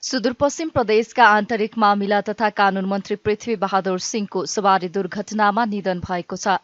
सुदूरपश्चिम प्रदेशका आन्तरिक मामिला तथा कानून मन्त्री पृथ्वी बहादुर सिंहको सवारी दुर्घटनामा निधन भएको छ।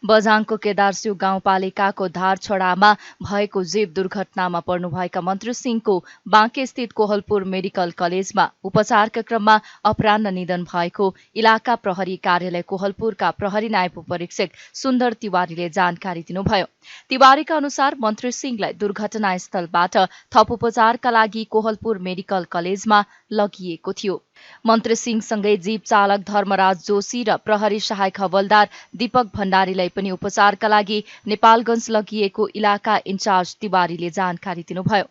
बझाङको केदारसिंह गाउँपालिकाको धारछडामा भएको जीव दुर्घटनामा पर्नुभएका मन्त्री सिंहको बाँके स्थित कोहलपुर मेडिकल कलेजमा उपचारका क्रममा अपराह्न निधन भएको इलाका प्रहरी कार्यालय कोहलपुरका प्रहरी नायब परीक्षक सुन्दर तिवारीले जानकारी दिनुभयो। तिवारीका अनुसार मन्त्री सिंहलाई दुर्घटनास्थलबाट थप उपचारका लागि कोहलपुर मेडिकल कलेजमा लगिएको थियो। मन्त्री सिंहसँगै जीप चालक धर्मराज जोशी र प्रहरी सहायक हवलदार दीपक भण्डारीलाई पनि उपचारका लागि नेपालगञ्ज लगिएको इलाका इन्चार्ज तिवारीले जानकारी दिनुभयो।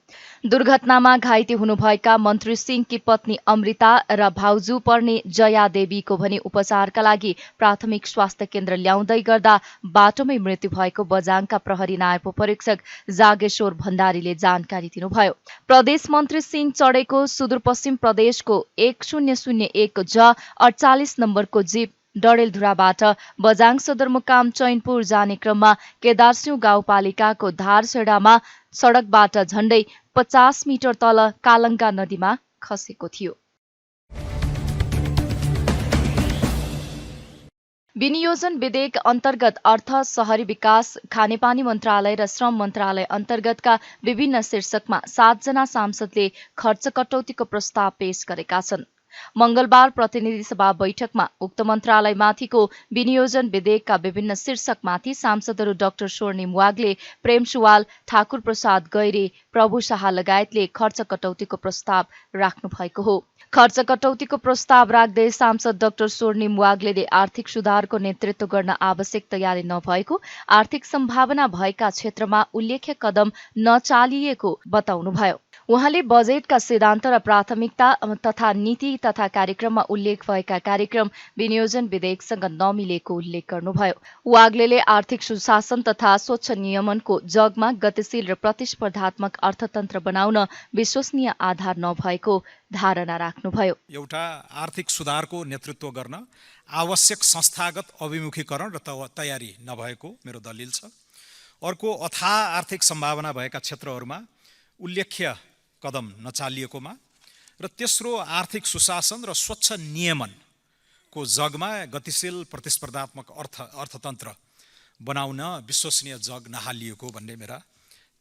दुर्घटनामा घाइते हुनुभएका मन्त्री सिंहकी पत्नी अमृता र भाउजू पर्ने जया देवीको भने उपचारका लागि प्राथमिक स्वास्थ्य केन्द्र ल्याउँदै गर्दा बाटोमै मृत्यु भएको बझाङका प्रहरी नायब परीक्षक जागेश्वर भण्डारीले जानकारी दिनुभयो। प्रदेश मन्त्री सिंह चढेको सुदूरपश्चिम प्रदेशको 1001 ज 48 नम्बरको जीप डडेलधुराबाट बझाङ सदरमुकाम चैनपुर जाने क्रममा केदारसिंह गाउँपालिकाको धारछेडामा सडकबाट झण्डै 50 मिटर तल कालङ्गा नदीमा खसेको थियो। विनियोजन विधेयक अन्तर्गत अर्थ, शहरी विकास, खानेपानी मन्त्रालय र श्रम मन्त्रालय अन्तर्गतका विभिन्न शीर्षकमा 7 जना सांसदले खर्च कटौतीको प्रस्ताव पेश गरेका छन्। मंगलबार प्रतिनिधि सभा बैठकमा उक्त मन्त्रालयमाथिको विनियोजन विधेयकका विभिन्न शीर्षकमाथि सांसदहरू डाक्टर स्वर्णिम वाग्ले, प्रेम सुवाल, ठाकुर प्रसाद गैरे, प्रभु शाह लगायतले खर्च कटौतीको प्रस्ताव राख्नु भएको हो। खर्च कटौतीको प्रस्ताव राख्दै सांसद डाक्टर स्वर्णिम वाग्लेले आर्थिक सुधारको नेतृत्व गर्न आवश्यक तयारी नभएको, आर्थिक सम्भावना भएका क्षेत्रमा उल्लेख्य कदम नचालिएको बताउनुभयो। उहाँले बजेटका सिद्धान्त र प्राथमिकता तथा नीति तथा कार्यक्रममा उल्लेख भएका कार्यक्रम विनियोजन विधेयकसँग नमिलेको उल्लेख गर्नुभयो। वाग्लेले आर्थिक सुशासन तथा स्वच्छ नियमनको जगमा गतिशील र प्रतिस्पर्धात्मक अर्थतन्त्र बनाउन विश्वसनीय आधार नभएको धारणा राख्नुभयो। एउटा आर्थिक सुधारको नेतृत्व गर्न आवश्यक संस्थागत अभिमुखीकरण र तयारी नभएको मेरो दलिल छ। अर्को, अथाह आर्थिक सम्भावना भएका क्षेत्रहरूमा उल्लेख्य कदम नचालिएकोमा र तेस्रो, आर्थिक सुशासन र स्वच्छ नियमनको जगमा गतिशील प्रतिस्पर्धात्मक अर्थतन्त्र बनाउन विश्वसनीय जग नहालिएको भन्ने मेरा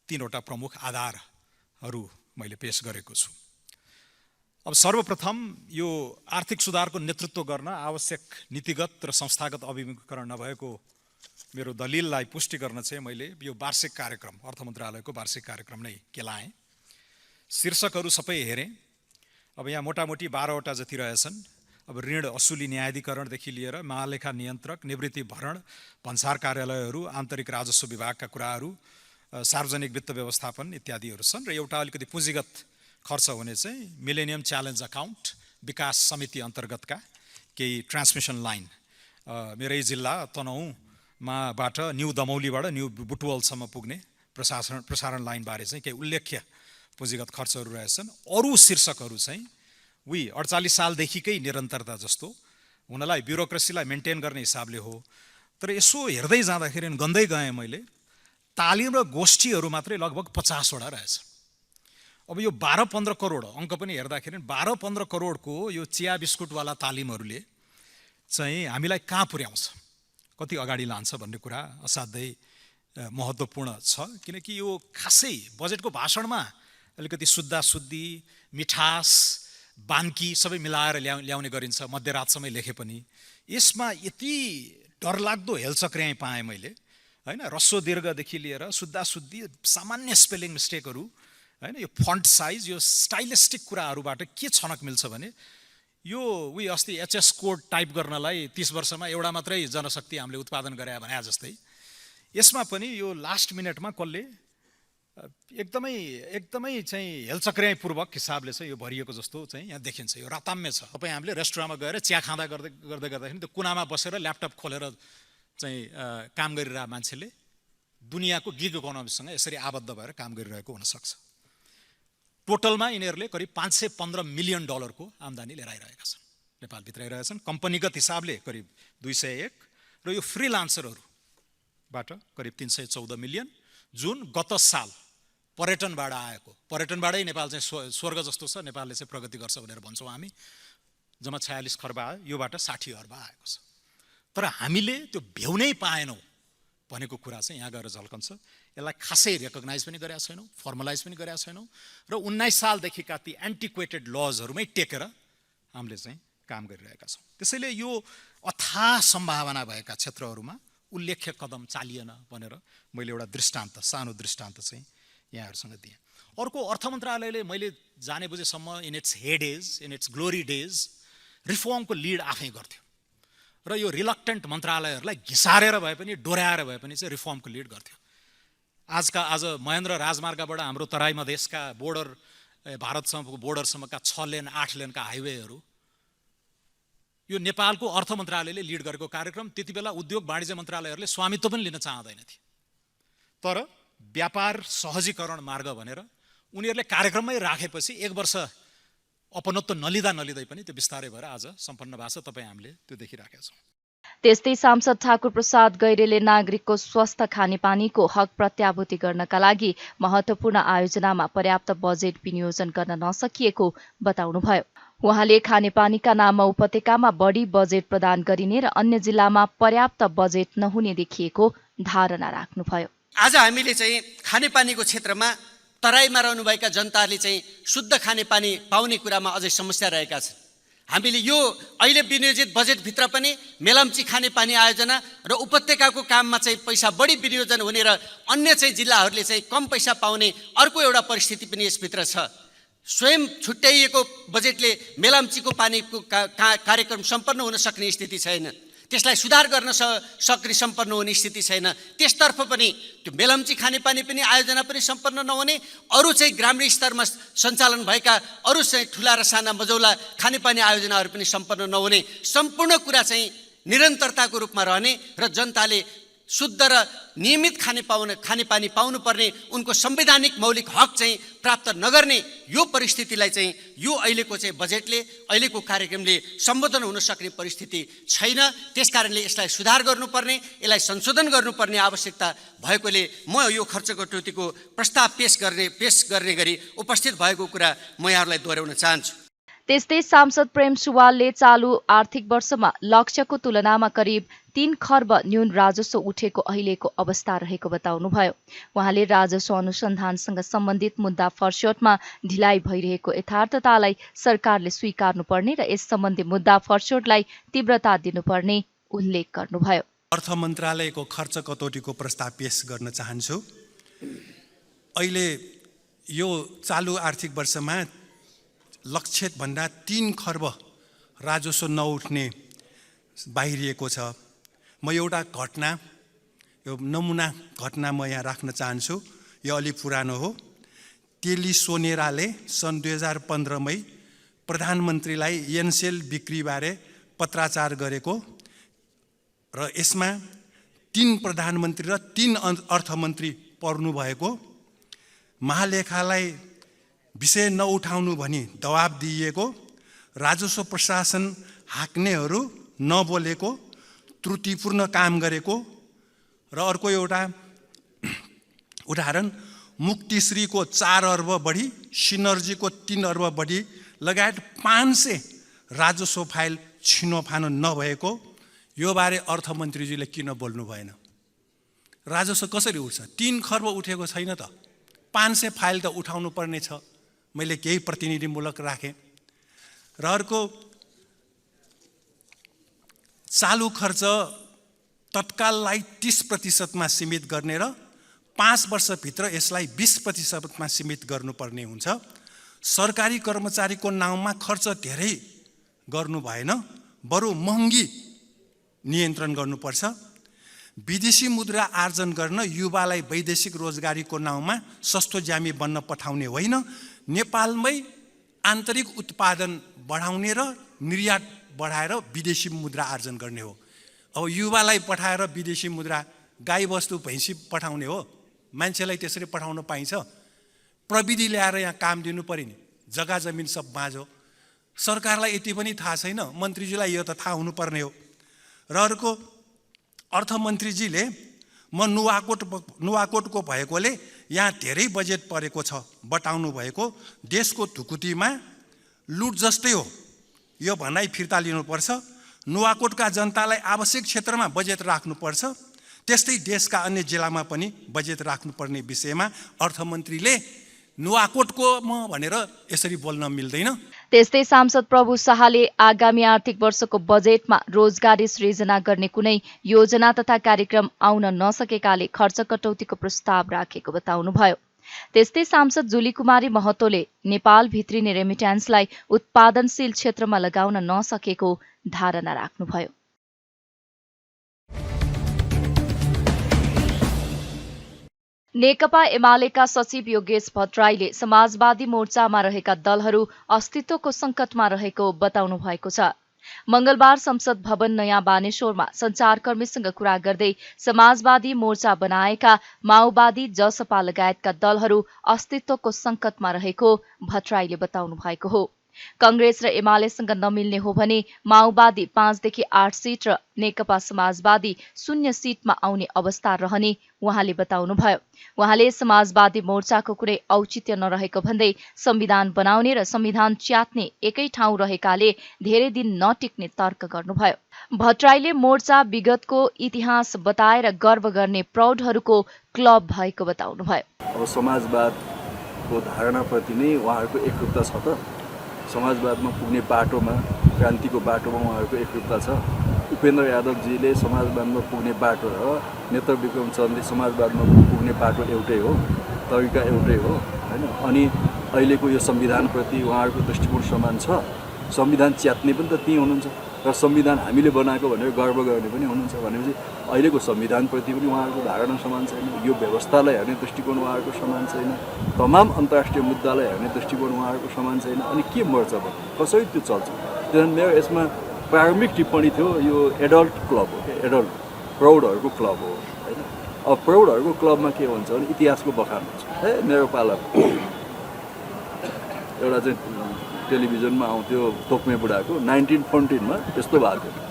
3वटा प्रमुख आधारहरू मैले पेश गरेको छु। अब सर्वप्रथम यो आर्थिक सुधारको नेतृत्व गर्न आवश्यक नीतिगत र संस्थागत अभिमुखीकरण नभएको मेरो दलिललाई पुष्टि गर्न चाहिँ मैले यो वार्षिक कार्यक्रम, अर्थ मन्त्रालयको वार्षिक कार्यक्रम नै केलाएँ। शीर्षकहरू सबै हेरेँ। अब यहाँ मोटामोटी 12वटा जति रहेछन्। अब ऋण असुली न्यायाधिकरणदेखि लिएर महालेखा नियन्त्रक, निवृत्ति भरण, भन्सार कार्यालयहरू, आन्तरिक राजस्व विभागका कुराहरू, सार्वजनिक वित्त व्यवस्थापन इत्यादिहरू छन्। र एउटा अलिकति पुँजीगत खर्च हुने चाहिँ मिलेनियम च्यालेन्ज अकाउन्ट, विकास समिति अन्तर्गतका केही ट्रान्समिसन लाइन, मेरै जिल्ला तनहुँबाट न्यू दमौलीबाट न्यू बुटवलसम्म पुग्ने प्रसारण लाइनबारे चाहिँ केही उल्लेख्य पुँजीगत खर्चहरू रहेछन्। अरू शीर्षकहरू चाहिँ 48 सालदेखिकै निरन्तरता जस्तो हुनलाई ब्युरोक्रेसीलाई मेन्टेन गर्ने हिसाबले हो। तर यसो हेर्दै जाँदाखेरि गन्दै गएँ मैले, तालिम र गोष्ठीहरू मात्रै लगभग 50वटा रहेछ। अब यो 12-15 करोड अङ्क पनि हेर्दाखेरि 12-15 करोडको यो चिया बिस्कुटवाला तालिमहरूले चाहिँ हामीलाई कहाँ पुर्याउँछ, कति अगाडि लान्छ भन्ने कुरा असाध्यै महत्त्वपूर्ण छ। किनकि यो खासै बजेटको भाषणमा अलिकति शुद्धाशुद्धि, मिठास, बान्की सबै मिलाएर ल्याउने गरिन्छ, मध्यरातसम्म लेखे पनि। यसमा यति डरलाग्दो हेलचक्र्याइ पाएँ मैले, हैन। रस्व दीर्घदेखि लिएर शुद्धाशुद्धि, सामान्य स्पेलिङ मिस्टेकहरू, हैन। यो फन्ट साइज, यो स्टाइलिस्टिक कुराहरूबाट के छनक मिल्छ भने यो अस्ति एचएस कोड टाइप गर्नलाई 30 वर्षमा एउटा मात्रै जनशक्ति हामीले उत्पादन गरे भने जस्तै यसमा पनि यो लास्ट मिनटमा कसले एकदमै चाहिँ हेलचक्र्याइपूर्वक हिसाबले चाहिँ यो भरिएको जस्तो चाहिँ यहाँ देखिन्छ। यो राताम्य छ। तपाईँ हामीले रेस्टुरेन्टमा गएर चिया खाँदा गर्दाखेरि त्यो कुनामा बसेर ल्यापटप खोलेर चाहिँ काम गरिरहेको मान्छेले दुनियाँको गिग इकोनोमीसँग यसरी आबद्ध भएर काम गरिरहेको हुनसक्छ। टोटलमा यिनीहरूले करिब $515 मिलियन को आम्दानी लिएर आइरहेका छन्, नेपालभित्र आइरहेछन्। कम्पनीगत हिसाबले करिब 201 र यो फ्रिलान्सरहरूबाट करिब 314 मिलियन, जुन गत साल पर्यटनबाट आएको, पर्यटनबाटै नेपाल चाहिँ स्वर्ग जस्तो छ, नेपालले चाहिँ प्रगति गर्छ भनेर भन्छौँ हामी। जम्मा 46 खर्ब आयो, योबाट 60 अर्ब आएको छ। तर हामीले त्यो भ्याउनै पाएनौँ भनेको कुरा चाहिँ यहाँ गएर झल्कन्छ। यसलाई खासै रेकग्नाइज पनि गरेका छैनौँ, फर्मलाइज पनि गरेका छैनौँ र 19 सालदेखिका ती एन्टिक्वेटेड लजहरूमै टेकेर हामीले चाहिँ काम गरिरहेका छौँ। त्यसैले यो अथाह सम्भावना भएका क्षेत्रहरूमा उल्लेख्य कदम चालिएन भनेर मैले एउटा दृष्टान्त, सानो दृष्टान्त चाहिँ यहाँहरूसँग दिएँ। अर्को, अर्थ मन्त्रालयले मैले जाने बुझेसम्म in its heydays, in its glory days रिफर्मको लिड आफै गर्थ्यो र यो रिलक्टेन्ट मन्त्रालयहरूलाई घिसारेर भए पनि, डोर्याएर भए पनि चाहिँ रिफर्मको लिड गर्थ्यो। आज महेन्द्र राजमार्गबाट हाम्रो तराई मधेसका बोर्डर, भारतसँगको बोर्डरसम्मका 6 लेन 8 लेनका हाइवेहरू यो नेपालको अर्थ मन्त्रालयले लिड गरेको कार्यक्रम। त्यति बेला उद्योग वाणिज्य मन्त्रालयहरूले स्वामित्व पनि लिन चाहँदैनथे, तर व्यापार सहजीकरण मार्ग भनेर उनीहरूले कार्यक्रममै राखेपछि 1 वर्ष अपनत्व नलिँदै पनि त्यो बिस्तारै भएर आज सम्पन्न भएको छ। तपाईँ हामीले त्यो देखिराखेका छौँ। त्यस्तै सांसद ठाकुर प्रसाद गैरेले नागरिकको स्वस्थ खानेपानीको हक प्रत्याभूति गर्नका लागि महत्त्वपूर्ण आयोजनामा पर्याप्त बजेट विनियोजन गर्न नसकिएको बताउनुभयो। उहाँले खानेपानीका नाममा उपत्यकामा बढी बजेट प्रदान गरिने र अन्य जिल्लामा पर्याप्त बजेट नहुने देखिएको धारणा राख्नुभयो। आज हामीले चाहिँ खानेपानीको क्षेत्रमा तराईमा रहनुभएका जनताहरूले चाहिँ शुद्ध खानेपानी पाउने कुरामा अझै समस्या रहेका छन्। हामीले यो अहिले विनियोजित बजेटभित्र पनि मेलम्ची खानेपानी आयोजना र उपत्यकाको काममा चाहिँ पैसा बढी विनियोजन हुने र अन्य चाहिँ जिल्लाहरूले चाहिँ कम पैसा पाउने अर्को एउटा परिस्थिति पनि यसभित्र छ। स्वयं छुट्याइएको बजेटले मेलम्चीको पानीको कार्यक्रम सम्पन्न हुन सक्ने स्थिति छैन, त्यसलाई सुधार गर्न सक्ने सम्पन्न हुने स्थिति छैन। त्यसतर्फ पनि त्यो मेलम्ची खानेपानी पनि आयोजना पनि सम्पन्न नहुने, अरू चाहिँ ग्रामीण स्तरमा सञ्चालन भएका अरू चाहिँ ठुला र साना मजौला खानेपानी आयोजनाहरू पनि सम्पन्न नहुने, सम्पूर्ण कुरा चाहिँ निरन्तरताको रूपमा रहने र जनताले शुद्ध र नियमित खानेपानी पाउनुपर्ने उनको संवैधानिक मौलिक हक चाहिँ प्राप्त नगर्ने यो परिस्थितिलाई चाहिँ यो अहिलेको चाहिँ बजेटले, अहिलेको कार्यक्रमले सम्बोधन हुन सक्ने परिस्थिति छैन। त्यसकारणले यसलाई सुधार गर्नुपर्ने, यसलाई संशोधन गर्नुपर्ने आवश्यकता भएकोले म यो खर्च कटौतीको प्रस्ताव पेश गर्ने गरी उपस्थित भएको कुरा म यहाँहरूलाई दोहोऱ्याउन चाहन्छु। त्यस्तै सांसद प्रेम सुवालले चालु आर्थिक वर्षमा लक्ष्यको तुलनामा करिब 3 खर्ब न्यून राजस्व उठेको अहिलेको अवस्था रहेको बताउनुभयो। उहाँले राजस्व अनुसन्धानसँग सम्बन्धित मुद्दा फर्स्योटमा ढिलाइ भइरहेको यथार्थतालाई सरकारले स्वीकार्नुपर्ने र यस सम्बन्धी मुद्दा फर्स्योटलाई तीव्रता दिनुपर्ने उल्लेख गर्नुभयो। अर्थ मन्त्रालयको खर्च कटौतीको प्रस्ताव पेश गर्न चाहन्छु। अहिले यो चालु आर्थिक वर्षमा लक्षित भन्दा 3 खर्ब राजस्व नउठ्ने बाहिरिएको छ। म एउटा घटना, यो नमुना घटना म यहाँ राख्न चाहन्छु। यो अलि पुरानो हो। तेली सोनेराले सन् 2015 मै प्रधानमन्त्रीलाई एनसेल बिक्रीबारे पत्राचार गरेको र यसमा 3 प्रधानमन्त्री र 3 अर्थमन्त्री पर्नु भएको, महालेखालाई विषय नउठाउनु भनी दबाब दिइएको, राजस्व प्रशासन हाक्नेहरू नबोलेको, त्रुटिपूर्ण काम गरेको र अर्को एउटा उदाहरण मुक्तिश्रीको 4 अर्ब बढी, सिनर्जीको 3 अर्ब बढी लगायत 500 राजस्व फाइल छिनोफानो नभएको। यो बारे अर्थमन्त्रीजीले किन बोल्नु भएन? राजस्व कसरी उठ्छ? 3 खर्ब उठेको छैन त, 500 फाइल त उठाउनु पर्ने छ। मैले केही प्रतिनिधिमूलक राखेँ। र अर्को, चालु खर्च तत्काललाई 30% सीमित गर्ने र 5 वर्षभित्र यसलाई 20% सीमित गर्नुपर्ने हुन्छ। सरकारी कर्मचारीको नाउँमा खर्च धेरै गर्नु भएन, बरु महँगी नियन्त्रण गर्नुपर्छ। विदेशी मुद्रा आर्जन गर्न युवालाई वैदेशिक रोजगारीको नाउँमा सस्तो ज्यामी बन्न पठाउने होइन, नेपालमै आन्तरिक उत्पादन बढाउने र निर्यात बढाएर विदेशी मुद्रा आर्जन गर्ने हो। अब युवालाई पठाएर विदेशी मुद्रा, गाई बस्तु भैँसी पठाउने हो? मान्छेलाई त्यसरी पठाउन पाइन्छ? प्रविधि ल्याएर यहाँ काम दिनु पर्यो नि, जग्गा जमिन सब बाँझो। सरकारलाई यति पनि थाहा छैन, मन्त्रीजीलाई यो त थाहा हुनुपर्ने हो। र अर्को, अर्थमन्त्रीजीले म नुवाकोटको भएकोले यहाँ धेरै बजेट परेको छ बटाउनु भएको देशको ढुकुटीमा लुट जस्तै हो। यो भनाइ फिर्ता लिनुपर्छ। नुवाकोटका जनतालाई आवश्यक क्षेत्रमा बजेट राख्नुपर्छ। त्यस्तै देशका अन्य जिल्लामा पनि बजेट राख्नुपर्ने विषयमा अर्थमन्त्रीले नुवाकोटको म भनेर यसरी बोल्न मिल्दैन। त्यस्तै सांसद प्रभु शाहले आगामी आर्थिक वर्षको बजेटमा रोजगारी सृजना गर्ने कुनै योजना तथा कार्यक्रम आउन नसकेकाले खर्च कटौतीको प्रस्ताव राखेको बताउनुभयो। त्यस्तै सांसद जुली कुमारी महतोले नेपाल भित्रिने रेमिट्यान्सलाई उत्पादनशील क्षेत्रमा लगाउन नसकेको धारणा राख्नुभयो। नेकपा एमालेका सचिव योगेश भट्टराईले समाजवादी मोर्चामा रहेका दलहरू अस्तित्वको संकटमा रहेको बताउनु भएको छ। मंगलबार संसद भवन नयाँ बानेश्वरमा संचारकर्मीसँग कुरा गर्दै समाजवादी मोर्चा बनाएका माओवादी जसपा लगायतका दलहरू अस्तित्वको संकटमा रहेको भट्टराईले बताउनु भएको हो। कांग्रेस र एमालेसँग नमिल्ने हो भने माओवादी 5 देखि 8 सीट र नेकपा समाजवादी 0 सीटमा आउने अवस्था रहने उहाँले बताउनुभयो। उहाँले समाजवादी मोर्चाको कुनै औचित्य नरहेको भन्दै संविधान बनाउने र संविधान च्यात्ने एकै ठाउँ रहेकाले धेरै दिन नटिक्ने तर्क गर्नुभयो। भट्टराईले मोर्चा विगतको इतिहास बताएर गर्व गर्ने प्रौढहरूको क्लब भएको बताउनुभयो। अब समाजवादको धारणाप्रति नै उहाँहरूको एकरूपता छ त। समाजवादमा पुग्ने बाटोमा, क्रान्तिको बाटोमा उहाँहरूको एकरूपता छ। उपेन्द्र यादवजीले समाजवादमा पुग्ने बाटो र नेत्र विक्रम चन्दले समाजवादमा पुग्ने बाटो एउटै हो, तरिका एउटै हो हैन। अनि अहिलेको यो संविधानप्रति उहाँहरूको दृष्टिकोण समान छ। संविधान च्यात्ने पनि त ती हुनुहुन्छ र संविधान हामीले बनाएको भनेर गर्व गर्ने पनि हुनुहुन्छ भनेपछि अहिलेको संविधानप्रति पनि उहाँहरूको धारणा समान छैन। यो व्यवस्थालाई हेर्ने दृष्टिकोण उहाँहरूको समान छैन। तमाम अन्तर्राष्ट्रिय मुद्दालाई हेर्ने दृष्टिकोण उहाँहरूको समान छैन। अनि के मोर्चा भयो, कसरी त्यो चल्छ? त्यसैले मेरो यसमा प्रारम्भिक टिप्पणी थियो यो एडल्ट क्लब हो, एडल्ट प्रौढहरूको क्लब हो हैन। अब प्रौढहरूको क्लबमा के हुन्छ भने इतिहासको बखान हुन्छ। मेरो पाला एउटा चाहिँ टेलिभिजनमा आउँथ्यो तोक्मे बुढाको 1914 मा यस्तो भएको थियो,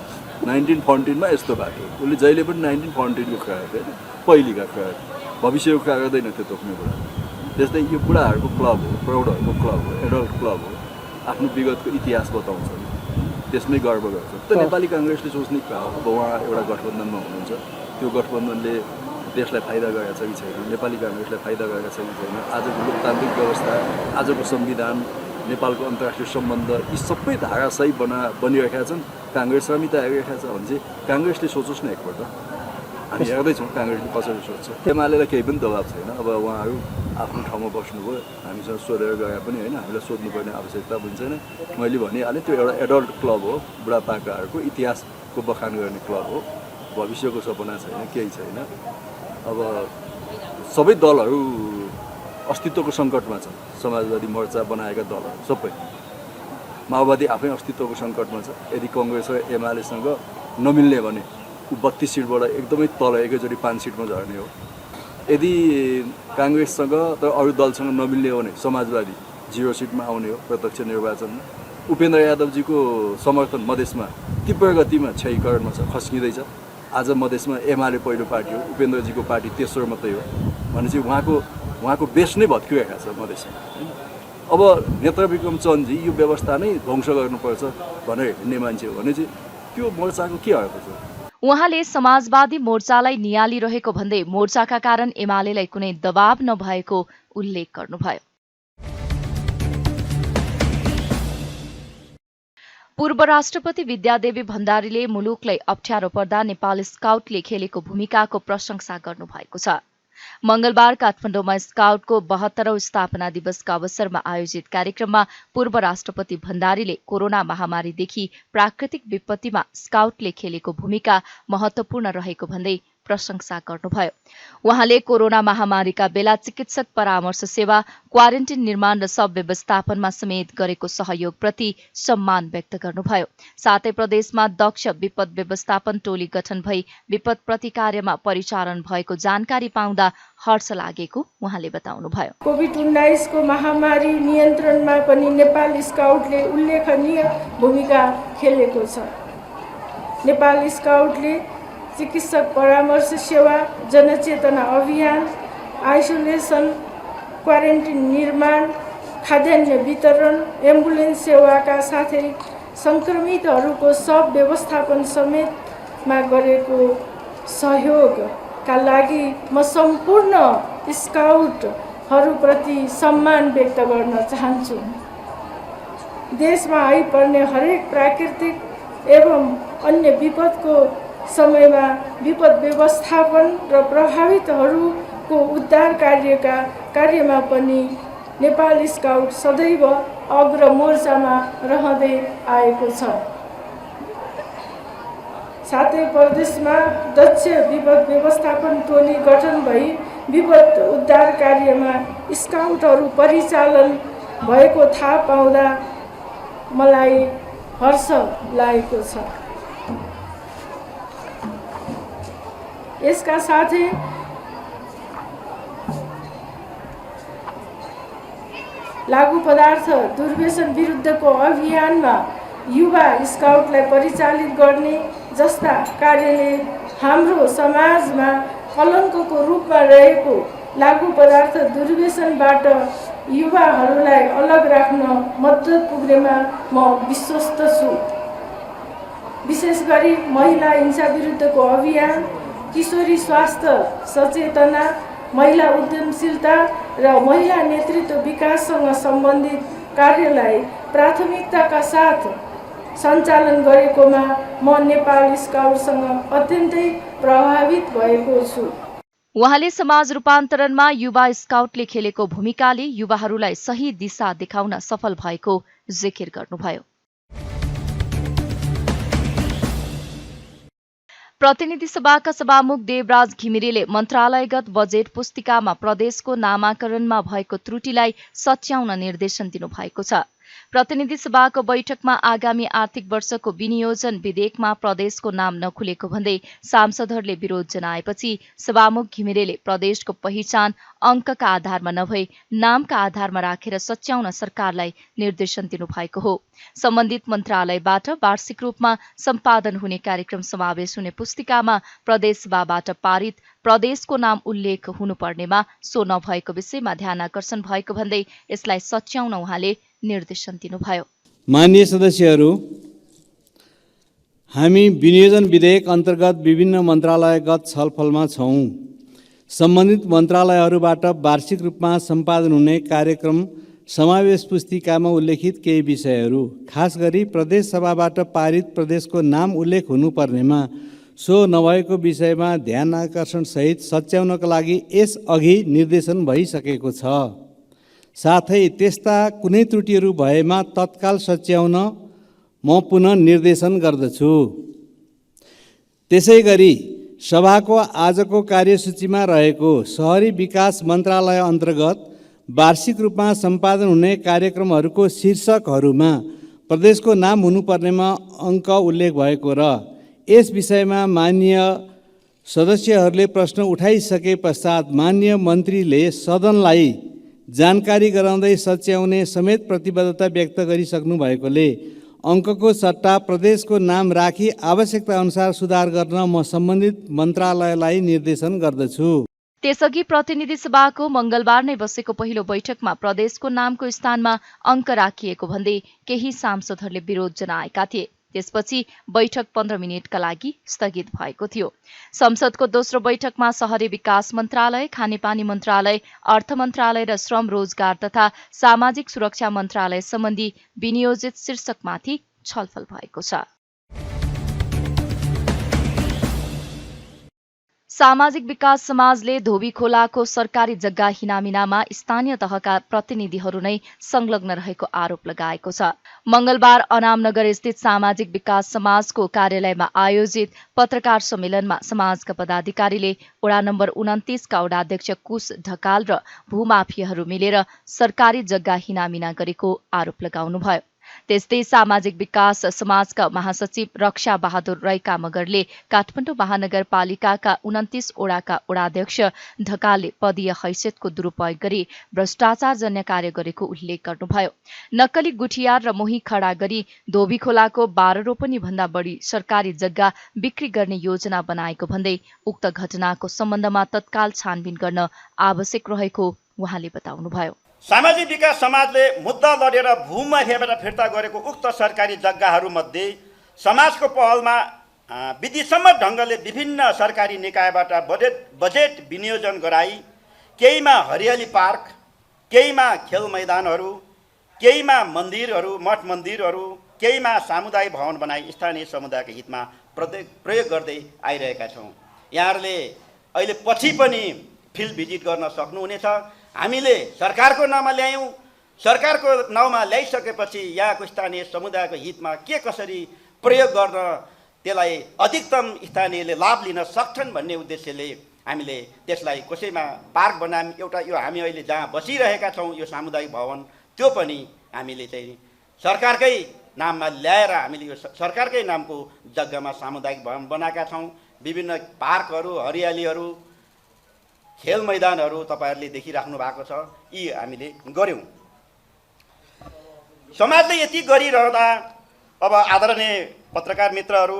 1914 मा यस्तो भएको थियो। उसले जहिले पनि 1914 को कुरा गर्थ्यो, पहिलेका कुरा, भविष्यको कुरा गर्दैन थियो तोक्मे बुढा। त्यस्तै यो बुढाहरूको क्लब हो, प्रौढहरूको क्लब हो, एडल्ट क्लब हो। आफ्नो विगतको इतिहास बताउँछन्, त्यसमै गर्व गर्छ। त नेपाली कांग्रेसले सोच्ने कुरा हो। अब उहाँ एउटा गठबन्धनमा हुनुहुन्छ, त्यो गठबन्धनले देशलाई फाइदा गरेको छ कि छैन, नेपाली कांग्रेसलाई फाइदा गरेको छ कि छैन, आजको लोकतान्त्रिक व्यवस्था, आजको संविधान, नेपालको अन्तर्राष्ट्रिय सम्बन्ध, यी सबै धाराशायी बनिरहेका छन्। कांग्रेस रमिता हेरिरहेका छ भने चाहिँ कांग्रेसले सोचोस् न एकपल्ट। हामी हेर्दैछौँ कांग्रेसले कसरी सोध्छ। एमालेलाई केही पनि दबाब छैन। अब उहाँहरू आफ्नो ठाउँमा बस्नुभयो, हामीसँग सोधेर गए पनि होइन, हामीलाई सोध्नुपर्ने आवश्यकता पनि छैन। मैले भनिहालेँ त्यो एउटा एडल्ट क्लब हो, बुढापाकाहरूको इतिहासको बखान गर्ने क्लब हो। भविष्यको सपना छैन, केही छैन। अब सबै दलहरू अस्तित्वको सङ्कटमा छ। समाजवादी मोर्चा बनाएका दलहरू सबै, माओवादी आफै अस्तित्वको सङ्कटमा छ। यदि कङ्ग्रेस र एमालेसँग नमिल्ने भने ऊ 32 सिटबाट एकदमै तल एकैचोटि 5 सिटमा झर्ने हो। यदि काङ्ग्रेससँग तर अरू दलसँग नमिल्ने हो भने समाजवादी 0 सिटमा आउने हो प्रत्यक्ष निर्वाचनमा। उपेन्द्र यादवजीको समर्थन मधेसमा तीव्र गतिमा क्षयीकरणमा छ, खस्किँदैछ। आज मधेसमा एमाले पहिलो पार्टी हो, उपेन्द्रजीको पार्टी तेस्रो मात्रै हो भनेपछि उहाँको बेस नै भत्किरहेको छ मधेसमा हैन। अब नेत्र विक्रम चन्दजी यो व्यवस्था नै ध्वंस गर्नुपर्छ भनेर हिँड्ने मान्छे हो भने चाहिँ त्यो मोर्चाको के अर्थ छ? उहाँले समाजवादी मोर्चालाई नियालिरहेको भन्दै मोर्चाका कारण एमालेलाई कुनै दबाव नभएको उल्लेख गर्नुभयो। पूर्व राष्ट्रपति विद्यादेवी भण्डारीले मुलुकलाई अप्ठ्यारो पर्दा नेपाल स्काउटले खेलेको भूमिकाको प्रशंसा गर्नुभएको छ। मंगलबार काठमाडौँमा स्काउटको 72औं स्थापना दिवसका अवसरमा आयोजित कार्यक्रममा पूर्व राष्ट्रपति भण्डारीले कोरोना महामारीदेखि प्राकृतिक विपत्तिमा स्काउटले खेलेको भूमिका महत्वपूर्ण रहेको भन्दै प्रशंसा गर्नुभयो। उहाँले कोरोना महामारीका बेला चिकित्सक परामर्श सेवा, क्वारेन्टिन निर्माण र सब व्यवस्थापनमा समेत गरेको सहयोगप्रति सम्मान व्यक्त गर्नुभयो। साथै प्रदेशमा दक्ष विपद व्यवस्थापन टोली गठन भई विपद प्रतिकार्यमा परिचालन भएको जानकारी पाउँदा हर्ष लागेको उहाँले बताउनुभयो। कोभिड-19 को महामारी नियन्त्रणमा पनि नेपाल स्काउटले उल्लेखनीय भूमिका खेलेको छ। नेपाल स्काउटले चिकित्सक परामर्श सेवा, जनचेतना अभियान, आइसोलेसन, क्वारेन्टिन निर्माण, खाद्यान्न वितरण, एम्बुलेन्स सेवाका साथै सङ्क्रमितहरूको शव व्यवस्थापन समेतमा गरेको सहयोगका लागि म सम्पूर्ण स्काउटहरूप्रति सम्मान व्यक्त गर्न चाहन्छु। देशमा आइपर्ने हरेक प्राकृतिक एवं अन्य विपदको समयमा विपद व्यवस्थापन र प्रभावितहरूको उद्धार कार्यमा पनि नेपाल स्काउट सदैव अग्रमोर्चामा रहँदै आएको छ। साथै प्रदेशमा दक्ष विपद व्यवस्थापन टोली गठन भई विपद उद्धार कार्यमा स्काउटहरू परिचालन भएको थाहा पाउँदा मलाई हर्ष लागेको छ। यसका साथै लागू पदार्थ दुर्व्यसन विरुद्धको अभियानमा युवा स्काउटलाई परिचालित गर्ने जस्ता कार्यले हाम्रो समाजमा कलङ्कको रूपमा रहेको लागू पदार्थ दुर्व्यसनबाट युवाहरूलाई अलग राख्न मद्दत पुग्नेमा म विश्वस्त छु। विशेष गरी महिला हिंसा विरुद्धको अभियान, किशोरी स्वास्थ्य सचेतना, महिला उद्यमशीलता र महिला नेतृत्व विकाससँग सम्बन्धित कार्यलाई प्राथमिकताका साथ सञ्चालन गरेकोमा म नेपाल स्काउटसँग अत्यन्तै प्रभावित भएको छु। उहाँले समाज रूपान्तरणमा युवा स्काउटले खेलेको भूमिकाले युवाहरूलाई सही दिशा देखाउन सफल भएको जिकिर गर्नुभयो। प्रतिनिधि सभाका सभामुख देवराज घिमिरेले मन्त्रालयगत बजेट पुस्तिकामा प्रदेशको नामाकरणमा भएको त्रुटिलाई सच्याउन निर्देशन दिनुभएको छ। प्रतिनिधि सभाको बैठकमा आगामी आर्थिक वर्षको विनियोजन विधेयकमा प्रदेशको नाम नखुलेको भन्दै सांसदहरूले विरोध जनाएपछि सभामुख घिमिरेले प्रदेशको पहिचान अङ्कका आधारमा नभई नामका आधारमा राखेर सच्याउन सरकारलाई निर्देशन दिनुभएको हो। सम्बन्धित मन्त्रालयबाट वार्षिक रूपमा सम्पादन हुने कार्यक्रम समावेश हुने पुस्तिकामा प्रदेशसभाबाट पारित प्रदेशको नाम उल्लेख हुनुपर्नेमा सो नभएको विषयमा ध्यानाकर्षण भएको भन्दै यसलाई सच्याउन उहाँले निर्देशन दिनुभयो। माननीय सदस्यहरू, हामी विनियोजन विधेयक अन्तर्गत विभिन्न मन्त्रालयगत छलफलमा छौँ। सम्बन्धित मन्त्रालयहरूबाट वार्षिक रूपमा सम्पादन हुने कार्यक्रम समावेश पुस्तिकामा उल्लेखित केही विषयहरू, खास गरी प्रदेश सभाबाट पारित प्रदेशको नाम उल्लेख हुनुपर्नेमा सो नभएको विषयमा ध्यानाकर्षण सहित सच्याउनका लागि यसअघि निर्देशन भइसकेको छ। साथै त्यस्ता कुनै त्रुटिहरू भएमा तत्काल सच्याउन म पुनः निर्देशन गर्दछु। त्यसैगरी सभाको आजको कार्यसूचीमा रहेको शहरी विकास मन्त्रालय अन्तर्गत वार्षिक रूपमा सम्पादन हुने कार्यक्रमहरूको शीर्षकहरूमा प्रदेशको नाम हुनुपर्नेमा अङ्क उल्लेख भएको र यस विषयमा माननीय सदस्यहरूले प्रश्न उठाइसके पश्चात माननीय मन्त्रीले सदनलाई जानकारी गराउँदै सच्याउने समेत प्रतिबद्धता व्यक्त गरिसक्नु भएकोले अङ्कको सट्टा प्रदेशको नाम राखी आवश्यकता अनुसार सुधार गर्न म सम्बन्धित मन्त्रालयलाई निर्देशन गर्दछु। त्यसअघि प्रतिनिधि सभाको मंगलबार नै बसेको पहिलो बैठकमा प्रदेशको नामको स्थानमा अङ्क राखिएको भन्दै केही सांसदहरूले विरोध जनाएका थिए। त्यसपछि बैठक 15 मिनेटका लागि स्थगित भएको थियो। संसदको दोस्रो बैठकमा शहरी विकास मन्त्रालय, खानेपानी मन्त्रालय, अर्थ मन्त्रालय र श्रम रोजगार तथा सामाजिक सुरक्षा मन्त्रालय सम्बन्धी विनियोजित शीर्षकमाथि छलफल भएको छ। सामाजिक विकास समाजले धोबी खोलाको सरकारी जग्गा हिनामिनामा स्थानीय तहका प्रतिनिधिहरू नै संलग्न रहेको आरोप लगाएको छ। मंगलबार अनामनगर स्थित सामाजिक विकास समाजको कार्यालयमा आयोजित पत्रकार सम्मेलनमा समाजका पदाधिकारीले वडा नम्बर 29 का वडाध्यक्ष कुश ढकाल र भूमाफियाहरू मिलेर सरकारी जग्गा हिनामिना गरेको आरोप लगाउनुभयो। त्यस्तै सामाजिक विकास समाजका महासचिव रक्षा बहादुर रैका मगरले काठमाडौँ महानगरपालिकाका 29 वडाका वडाध्यक्ष ढकालले पदीय हैसियतको दुरूपयोग गरी भ्रष्टाचारजन्य कार्य गरेको उल्लेख गर्नुभयो। नक्कली गुठियार र मोही खडा गरी धोबी खोलाको 12 रोपनी भन्दा बढी सरकारी जग्गा बिक्री गर्ने योजना बनाएको भन्दै उक्त घटनाको सम्बन्धमा तत्काल छानबिन गर्न आवश्यक रहेको उहाँले बताउनुभयो। सामाजिक विकास समाजले मुद्दा लडेर भूमाफियाबाट फिर्ता गरेको उक्त सरकारी जग्गाहरूमध्ये समाजको पहलमा विधिसम्मत ढङ्गले विभिन्न सरकारी निकायबाट बजेट विनियोजन गराई केहीमा हरियाली पार्क, केहीमा खेल मैदानहरू, केहीमा मन्दिरहरू, मठ मन्दिरहरू, केहीमा सामुदायिक भवन बनाई स्थानीय समुदायको हितमा प्रयोग गर्दै आइरहेका छौँ। यहाँहरूले अहिले पछि पनि फिल्ड भिजिट गर्न सक्नुहुनेछ। हामीले सरकारको नाममा ल्यायौँ, सरकारको नाउँमा ल्याइसकेपछि यहाँको स्थानीय समुदायको हितमा के कसरी प्रयोग गर्न त्यसलाई अधिकतम स्थानीयले लाभ लिन सक्छन् भन्ने उद्देश्यले हामीले त्यसलाई कसैमा पार्क बनायौँ। एउटा यो हामी अहिले जहाँ बसिरहेका छौँ यो सामुदायिक भवन, त्यो पनि हामीले चाहिँ सरकारकै नाममा ल्याएर हामीले यो सरकारकै नामको जग्गामा सामुदायिक भवन बनाएका छौँ। विभिन्न पार्कहरू, हरियालीहरू, खेल मैदानहरू तपाईँहरूले देखिराख्नु भएको छ, यी हामीले गऱ्यौँ। समाजले यति गरिरहँदा अब आदरणीय पत्रकार मित्रहरू,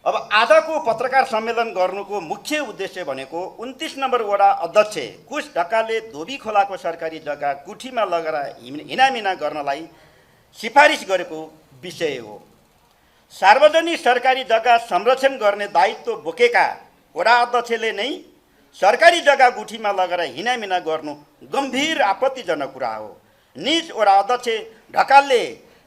अब आजको पत्रकार सम्मेलन गर्नुको मुख्य उद्देश्य भनेको 29 नम्बर वडा अध्यक्ष कुश ढकालले धोबी खोलाको सरकारी जग्गा गुठीमा लगेर हिनामिना गर्नलाई सिफारिस गरेको विषय हो। सार्वजनिक सरकारी जग्गा संरक्षण गर्ने दायित्व बोकेका वडा अध्यक्षले नै सरकारी जग्गा गुठीमा लगेर हिनामिना गर्नु गम्भीर आपत्तिजनक कुरा हो। निज वडा अध्यक्ष ढकालले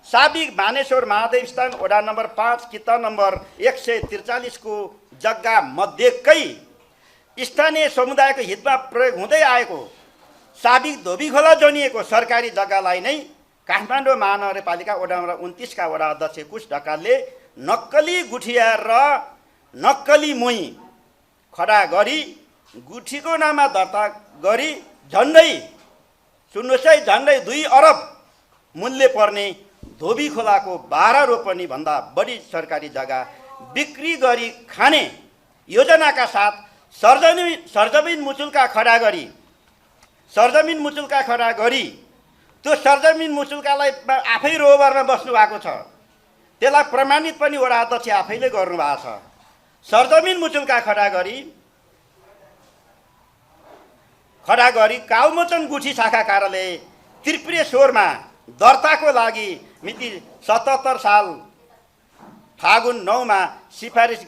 साबिक मानेश्वर महादेव स्थान वडा नम्बर 5 किता नम्बर 143 को जग्गा मध्येकै स्थानीय समुदायको हितमा प्रयोग हुँदै आएको साबिक धोबीखोला जनिएको सरकारी जग्गालाई नै काठमाडौँ महानगरपालिका वडा नम्बर 29 का वडा अध्यक्ष कुश ढकालले नक्कली गुठियार र नक्कली मोही खडा गरी गुठीको नाममा दर्ता गरी झन्डै सुन्नुहोस् है, झन्डै 2 अरब मूल्य पर्ने धोबी खोलाको 12 रोपनी भन्दा बढी सरकारी जग्गा बिक्री गरी खाने योजनाका साथ सरजमिन मुचुल्का खडा गरी त्यो सरजमिन मुचुल्कालाई आफै रोबरमा बस्नु भएको छ। त्यसलाई प्रमाणित पनि वडा अध्यक्ष आफैले गर्नुभएको छ। सरजमिन मुचुल्का खडा गरी कालमोचन गुठी शाखा कार्यालय त्रिपुरेश्वरमा दर्ताको लागि मिति 77 साल फागुन 9 मा सिफारिस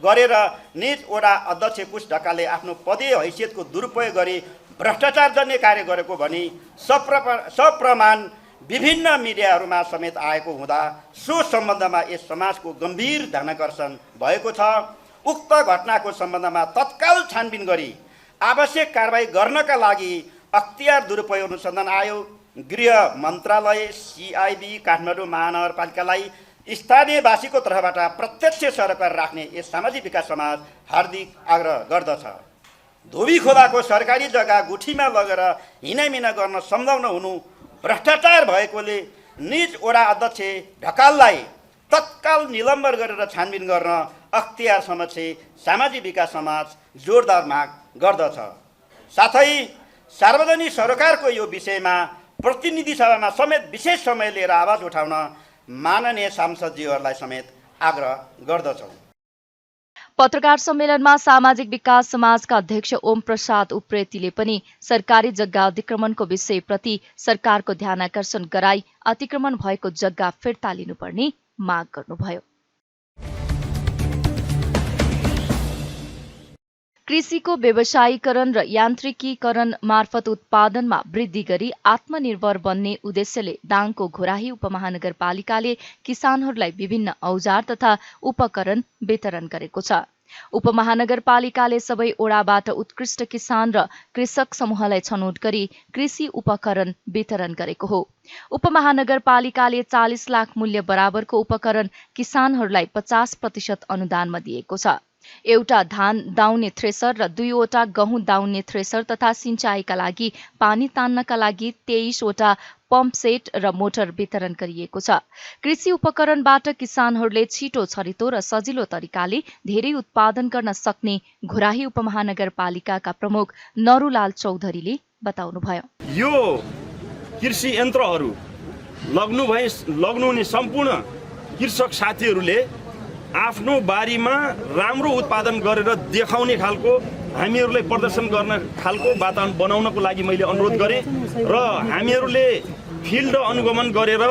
गरेर निज वडा अध्यक्ष कुश ढकालले आफ्नो पदीय हैसियतको दुरुपयोग गरी भ्रष्टाचारजन्य कार्य गरेको भनी सप्रमाण विभिन्न मिडियाहरूमा समेत आएको हुँदा सो सम्बन्धमा यस समाजको गम्भीर ध्यानाकर्षण भएको छ। उक्त घटनाको सम्बन्धमा तत्काल छानबिन गरी आवश्यक कारबाही गर्नका लागि अख्तियार दुरुपयोग अनुसन्धान आयोग, गृह मन्त्रालय, CIB, काठमाडौँ महानगरपालिकालाई स्थानीयवासीको तर्फबाट प्रत्यक्ष सरकार राख्ने यस सामाजिक विकास समाज हार्दिक आग्रह गर्दछ। धोबी खोलाको सरकारी जग्गा गुठीमा लगेर हिनामिना गर्न सम्झाउन हुनु भ्रष्टाचार भएकोले निज वडा अध्यक्ष ढकाललाई तत्काल निलम्बन गरेर छानबिन गर्न अख्तियार समक्ष सामाजिक विकास समाज जोरदार माग गर्दछ। साथै सार्वजनिक सरकारको यो विषयमा प्रतिनिधि सभामा समेत विशेष समय लिएर आवाज उठाउन माननीय सांसदज्यूहरूलाई समेत आग्रह गर्दछौँ। पत्रकार सम्मेलनमा सामाजिक विकास समाजका अध्यक्ष ओम प्रसाद उप्रेतीले पनि सरकारी जग्गा अतिक्रमणको विषयप्रति सरकारको ध्यानाकर्षण गराई अतिक्रमण भएको जग्गा फिर्ता लिनुपर्ने माग गर्नुभयो। कृषिको व्यवसायीकरण र यान्त्रिकीकरण मार्फत उत्पादनमा वृद्धि गरी आत्मनिर्भर बन्ने उद्देश्यले दाङको घोराही उपमहानगरपालिकाले किसानहरूलाई विभिन्न औजार तथा उपकरण वितरण गरेको छ। उपमहानगरपालिकाले सबै ओडाबाट उत्कृष्ट किसान र कृषक समूहलाई छनौट गरी कृषि उपकरण वितरण गरेको हो। उपमहानगरपालिकाले 40 लाख मूल्य बराबरको उपकरण किसानहरूलाई 50% अनुदानमा दिएको छ। एउटा धान दाउने थ्रेसर र 2वटा गहुँ दाउने थ्रेसर तथा सिंचाइका लागि पानी तान्नका लागि 23वटा पम्प सेट र मोटर वितरण गरिएको छ। कृषि उपकरणबाट किसानहरूले छिटो छरितो र सजिलो तरिकाले धेरै उत्पादन गर्न सक्ने घोराही उपमहानगरपालिकाका प्रमुख नरुलाल चौधरीले बताउनुभयो। यो कृषि यन्त्रहरू लग्नुहुने सम्पूर्ण कृषक साथीहरूले आफ्नो बारीमा राम्रो उत्पादन गरेर देखाउने खालको हामीहरूलाई प्रदर्शन गर्न खालको वातावरण बनाउनको लागि मैले अनुरोध गरेँ र हामीहरूले फिल्ड अनुगमन गरेर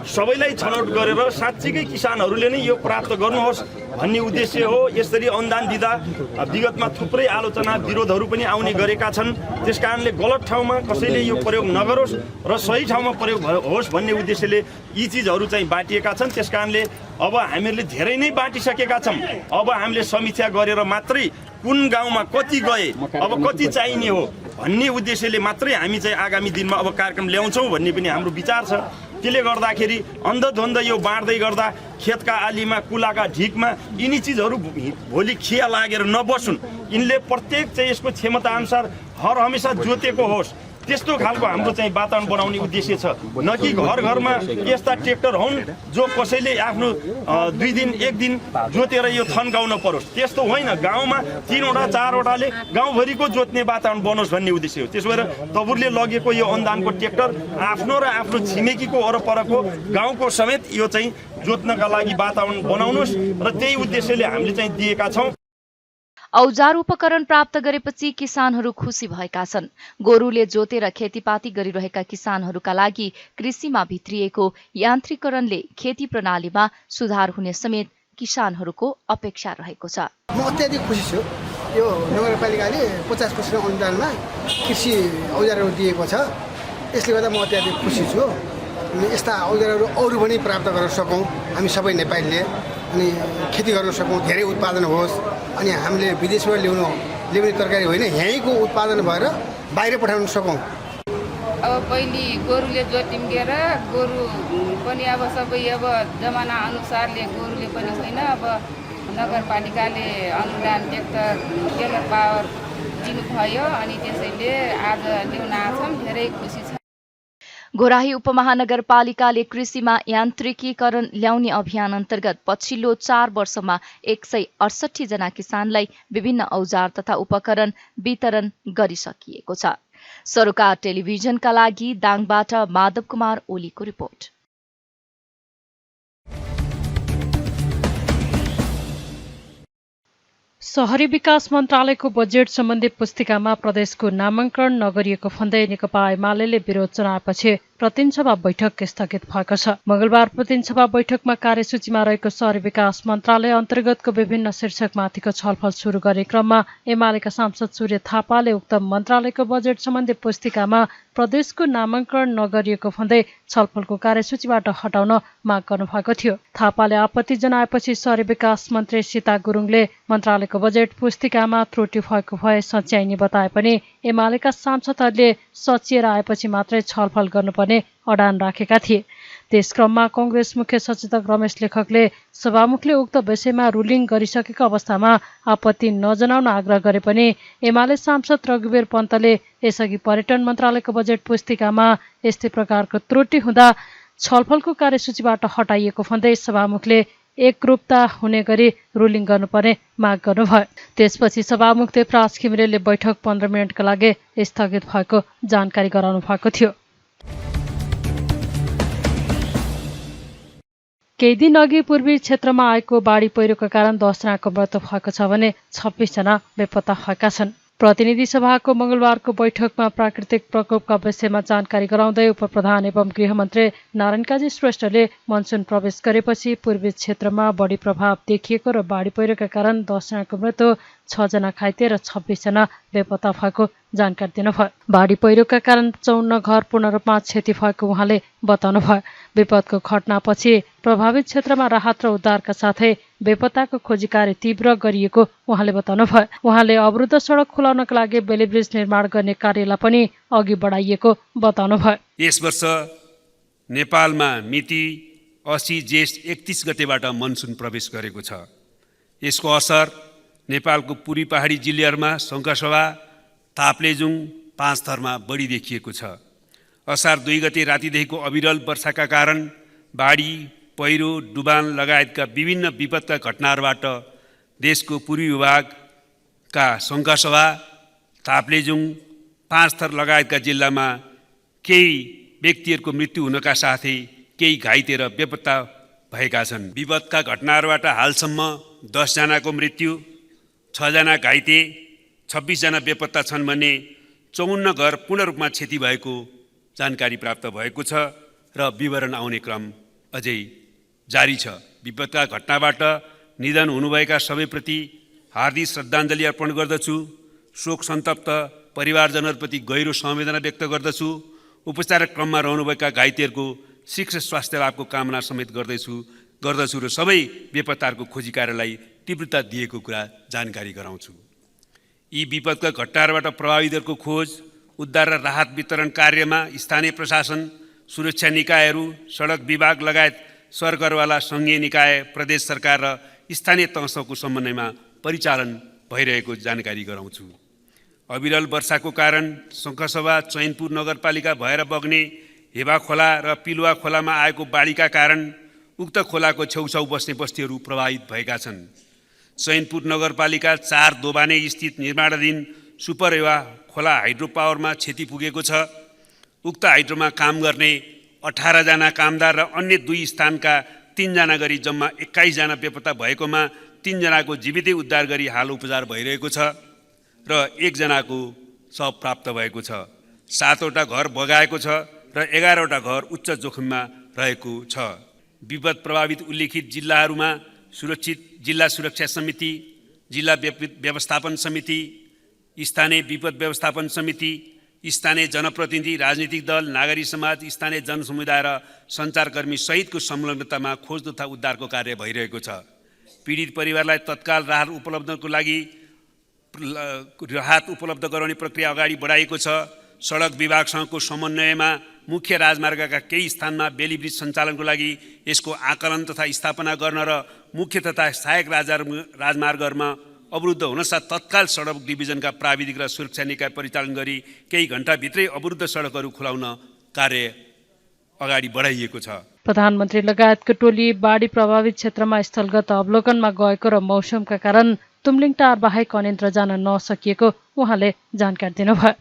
सबैलाई छनौट गरेर साँच्चीकै किसानहरूले नै यो प्राप्त गर्नुहोस् भन्ने उद्देश्य हो। यसरी अनुदान दिँदा विगतमा थुप्रै आलोचना विरोधहरू पनि आउने गरेका छन्। त्यसकारणले गलत ठाउँमा कसैले यो प्रयोग नगरोस् र सही ठाउँमा प्रयोग होस् भन्ने उद्देश्यले यी चिजहरू चाहिँ बाँटिएका छन्। त्यसकारणले अब हामीहरूले धेरै नै बाँटिसकेका छौँ। अब हामीले समीक्षा गरेर मात्रै कुन गाउँमा कति गए, अब कति चाहिने हो भन्ने उद्देश्यले मात्रै हामी चाहिँ आगामी दिनमा अब कार्यक्रम ल्याउँछौँ भन्ने पनि हाम्रो विचार छ। त्यसले गर्दाखेरि अन्धधुन्ध यो बाँड्दै गर्दा खेतका आलीमा कुलाका ढिकमा यिनी चिजहरू भोलि खिया लागेर नबसुन्। यिनले प्रत्येक चाहिँ यसको क्षमता अनुसार हर हमेसा जोतेको होस्, त्यस्तो खालको हाम्रो चाहिँ वातावरण बनाउने उद्देश्य छ। न कि घर घरमा यस्ता ट्र्याक्टर हुन् जो कसैले आफ्नो 2 दिन 1 दिन जोतेर यो थन्काउन परोस्, त्यस्तो होइन। गाउँमा 3वटा 4वटाले गाउँभरिको जोत्ने वातावरण बनोस् भन्ने उद्देश्य हो। त्यसो भएर तबुरले लगेको यो अनुदानको ट्र्याक्टर आफ्नो र आफ्नो छिमेकीको वरपरको गाउँको समेत यो चाहिँ जोत्नका लागि वातावरण बनाउनुहोस् र त्यही उद्देश्यले हामीले चाहिँ दिएका छौँ। औजार उपकरण प्राप्त गरेपछि किसानहरू खुसी भएका छन्। गोरुले जोतेर खेतीपाती गरिरहेका किसानहरूका लागि कृषिमा भित्रिएको यान्त्रिकरणले खेती प्रणालीमा सुधार हुने समेत किसानहरूको अपेक्षा रहेको छ। म अत्याधिक खुसी छु। यो नगरपालिकाले 50% अनुदानमा कृषि औजारहरू दिएको छ। यसले गर्दा म अत्याधिक खुसी छु। यस्ता औजारहरू अरू पनि प्राप्त गर्न सकौँ हामी सबै नेपालीले, अनि खेती गर्न सकौँ, धेरै उत्पादन होस्, अनि हामीले विदेशबाट ल्याउने तरकारी होइन, यहीँको उत्पादन भएर बाहिर पठाउन सकौँ। अब पहिले गोरुले जोतिन्गेर गोरु पनि अब सबै अब जमाना अनुसारले गोरुले पनि छैन। अब नगरपालिकाले अनुदान ट्र्याक्टर टेलर पावर दिनुभयो अनि त्यसैले आज ल्याउन आछौँ। धेरै खुसी छ। घोराही उपमहानगरपालिकाले कृषिमा यान्त्रिकीकरण ल्याउने अभियान अन्तर्गत पछिल्लो 4 वर्षमा 168 जना किसानलाई विभिन्न औजार तथा उपकरण वितरण गरिसकिएको छ। सरोकार टेलिभिजनका लागि दाङबाट माधव कुमार ओलीको रिपोर्ट। शहरी विकास मन्त्रालयको बजेट सम्बन्धी पुस्तिकामा प्रदेशको नामाङ्कन नगरिएको भन्दै नेकपा एमाले विरोध जनाएपछि प्रतिनिधिसभा बैठक स्थगित भएको छ। मंगलबार प्रतिनिधिसभा बैठकमा कार्यसूचीमा रहेको शहरी विकास मन्त्रालय अन्तर्गतको विभिन्न शीर्षकमाथिको छलफल सुरु गर्ने क्रममा एमालेका सांसद सूर्य थापाले उक्त मन्त्रालयको बजेट सम्बन्धी पुस्तिकामा प्रदेशको नामाङ्कन नगरिएको भन्दै छलफलको कार्यसूचीबाट हटाउन माग गर्नुभएको थियो। थापाले आपत्ति जनाएपछि शहरी विकास मन्त्री सीता गुरुङले मन्त्रालयको बजेट पुस्तिकामा त्रुटि भएको भए सच्याइने बताए पनि एमालेका सांसदहरूले सचिएर आएपछि मात्रै छलफल गर्नुपर्ने अडान राखेका थिए। त्यसक्रममा कांग्रेस मुख्य सचेतक रमेश लेखकले सभामुखले उक्त विषयमा रुलिङ गरिसकेको अवस्थामा आपत्ति नजनाउन आग्रह गरे पनि एमाले सांसद रघुवीर पन्तले यसअघि पर्यटन मन्त्रालयको बजेट पुस्तिकामा यस्तै प्रकारको त्रुटि हुँदा छलफलको कार्यसूचीबाट हटाइएको भन्दै सभामुखले एकरूपता हुने गरी रुलिङ गर्नुपर्ने माग गर्नुभयो। त्यसपछि सभामुख देवराज घिमिरेले बैठक 15 मिनटका लागि स्थगित भएको जानकारी गराउनु भएको थियो। केही दिन अघि पूर्वी क्षेत्रमा आएको बाढी पहिरोका कारण 10 जनाको मृत्यु भएको छ भने 26 जना बेपत्ता भएका छन्। प्रतिनिधि सभाको मंगलबारको बैठकमा प्राकृतिक प्रकोपका विषयमा जानकारी गराउँदै उपप्रधान एवं गृहमन्त्री नारायण काजी श्रेष्ठले मनसुन प्रवेश गरेपछि पूर्वी क्षेत्रमा बढी प्रभाव देखिएको र बाढी पहिरोका कारण 10 जनाको मृत्यु, 6 जना घाइते र 26 जना बेपत्ता भएको जानकारी दिनुभयो। बाढी पहिरोका कारण 54 घर पूर्ण रूपमा क्षति भएको उहाँले बताउनुभयो। विपदको घटनापछि प्रभावित क्षेत्रमा राहत र उद्धारका साथै बेपत्ताको खोजी कार्य तीव्र गरिएको उहाँले बताउनुभयो। उहाँले अवरुद्ध सडक खुलाउनका लागि बेलीब्रिज निर्माण गर्ने कार्यलाई पनि अघि बढाइएको बताउनुभयो। यस वर्ष नेपालमा मिति 80 जेठ 31 गतेबाट मनसुन प्रवेश गरेको छ। यसको असर नेपालको पूर्वी पहाडी जिल्लाहरूमा सङ्खसभा ताप्लेजुङ 5 थरमा बढी देखिएको छ। असार 2 गते रातिदेखिको अविरल वर्षाका कारण बाढी, पहिरो, डुबान लगायतका विभिन्न विपदका घटनाहरूबाट देशको पूर्वी विभागका सङ्खसभा, ताप्लेजुङ, 5 थर लगायतका जिल्लामा केही व्यक्तिहरूको मृत्यु हुनका साथै केही घाइते र बेपत्ता भएका छन्। विपदका घटनाहरूबाट हालसम्म 10 जनाको मृत्यु, 6 जना घाइते, 26 जना बेपत्ता छन् भने 54 घर पूर्ण रूपमा क्षति भएको जानकारी प्राप्त भएको छ र विवरण आउने क्रम अझै जारी छ। विपदका घटनाबाट निधन हुनुभएका सबैप्रति हार्दिक श्रद्धाञ्जली अर्पण गर्दछु। शोक सन्तप्त परिवारजनहरूप्रति गहिरो संवेदना व्यक्त गर्दछु। उपचार क्रममा रहनुभएका घाइतेहरूको शीघ्र स्वास्थ्य लाभको कामना समेत गर्दछु र सबै बेपत्ताहरूको खोजी कार्यलाई तीव्रता दिएको कुरा जानकारी गराउँछु। यी विपदका घटनाहरूबाट प्रभावितहरूको खोज, उद्धार र राहत वितरण कार्यमा स्थानीय प्रशासन, सुरक्षा निकायहरू, सडक विभाग लगायत सरकारवाला सङ्घीय निकाय, प्रदेश सरकार र स्थानीय तहको समन्वयमा परिचालन भइरहेको जानकारी गराउँछु। अविरल वर्षाको कारण शङ्खसभा, चैनपुर नगरपालिका भएर बग्ने हेवा खोला र पिलुवा खोलामा आएको बाढीका कारण उक्त खोलाको छेउछाउ बस्ने बस्तीहरू प्रभावित भएका छन्। चैनपुर नगरपालिका 4 दोबाने स्थित निर्माणाधीन सुपर हेवा खोला हाइड्रो पावरमा क्षति पुगेको छ। उक्त हाइड्रोमा काम गर्ने 18 जना कामदार र अन्य 2 स्थानका 3 जना गरी जम्मा 21 जना बेपत्ता भएकोमा 3 जनाको जीवितै उद्धार गरी हाल उपचार भइरहेको छ र 1 जनाको शव प्राप्त भएको छ। 7 वटा घर बगाएको छ र 11 वटा घर उच्च जोखिममा रहेको छ। विपद प्रभावित उल्लेखित जिल्लाहरूमा जिल्ला सुरक्षा समिति, जिल्ला व्यवस्थापन समिति, स्थानीय विपद व्यवस्थापन समिति, स्थानीय जनप्रतिनिधि, राजनीतिक दल, नागरिक समाज, स्थानीय जनसमुदाय र सञ्चारकर्मी सहितको संलग्नतामा खोज तथा उद्धारको कार्य भइरहेको छ। पीडित परिवारलाई तत्काल राहत उपलब्ध गराउने प्रक्रिया अगाडि बढाइएको छ। सडक विभागसँगको समन्वयमा मुख्य राजमार्गका केही स्थानमा बेली ब्रिज सञ्चालनको लागि यसको आकलन तथा स्थापना गर्न र मुख्य तथा सहायक राजमार्गहरूमा अवरुद्ध हुनसाथ तत्काल सडक डिभिजनका प्राविधिक र सुरक्षा निकाय परिचालन गरी केही घण्टाभित्रै अवरुद्ध सडकहरू खुलाउन कार्य अगाडि बढाइएको छ। प्रधानमन्त्री लगायतको टोली बाढी प्रभावित क्षेत्रमा स्थलगत अवलोकनमा गएको र मौसमका कारण तुमलिङ टार बाहेक अन्यत्र जान नसकिएको उहाँले जानकारी दिनुभयो।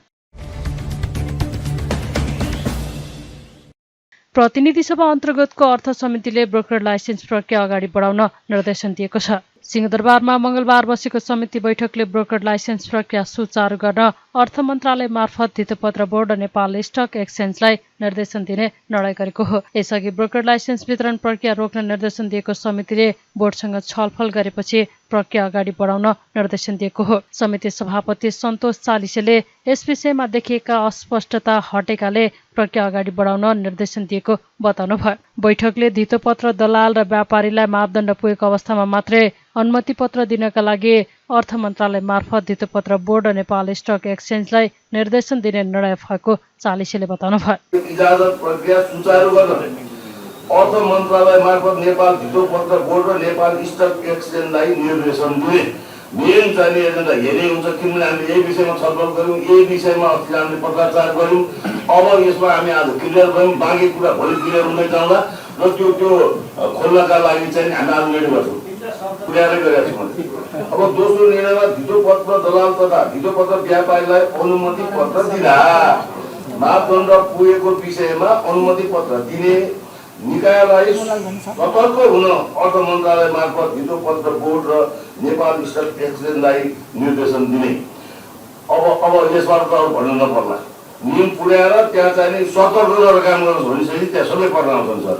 प्रतिनिधि सभा अन्तर्गतको अर्थ समितिले ब्रोकर लाइसेन्स प्रक्रिया अगाडि बढाउन निर्देशन दिएको छ। सिंहदरबारमा मंगलबार बसेको समिति बैठकले ब्रोकर लाइसेन्स प्रक्रिया सुचारू गर्न अर्थ मन्त्रालय मार्फत धितोपत्र बोर्ड र नेपाल स्टक एक्सचेन्जलाई निर्देशन दिने निर्णय गरेको हो। यसअघि ब्रोकर लाइसेन्स वितरण प्रक्रिया रोक्न निर्देशन दिएको समितिले बोर्डसँग छलफल गरेपछि प्रक्रिया अगाडि बढाउन निर्देशन दिएको हो। समिति सभापति सन्तोष चालिसेले यस विषयमा देखिएका अस्पष्टता हटेकाले प्रक्रिया अगाडि बढाउन निर्देशन दिएको बताउनुभयो। बैठकले धितोपत्र दलाल र व्यापारीलाई मापदण्ड पुगेको अवस्थामा मात्रै अनुमति पत्र दिनका लागि अर्थ मन्त्रालय मार्फत धितोपत्र बोर्ड र नेपाल स्टक एक्सचेन्जलाई निर्देशन दिने निर्णय भएको चालिसेले बताउनुभयो। इजाजत प्रक्रिया सुचारू गर्न अर्थ मन्त्रालय मार्फत नेपाल धितोपत्र बोर्ड र नेपाल स्टक एक्सचेन्जलाई निर्देशन दिने मेन चाहिने एजेन्डा हेरे हुन्छ। किनभने हामीले यही विषयमा छलफल गऱ्यौँ, यही विषयमा अस्ति हामीले पत्राचार गऱ्यौँ। अब यसमा हामी आज क्लियर गऱ्यौँ, बाँकी कुरा भोलि क्लियर हुँदै जाउँला र त्यो खोल्नका लागि चाहिँ हामी आज रेडी गर्छौँ, पुर्याएरै गरेका छौँ। अब दोस्रो निर्णयमा धितोपत्र दलाल तथा धितोपत्र व्यापारीलाई अनुमति पत्र दिँदा मापदण्ड पुगेको विषयमा अनुमति पत्र दिने निकायलाई सतर्क हुन अर्थ मन्त्रालय मार्फत धितोपत्र बोर्ड र नेपाल स्टक एक्सचेन्जलाई निर्देशन दिने। अब यसबाट त भन्नु नपर्ला, नियम पुर्याएर त्यहाँ चाहिँ सतर्क गरेर काम गर्नु भनिसकेपछि त्यहाँ सबै पर्न आउँछन् सर।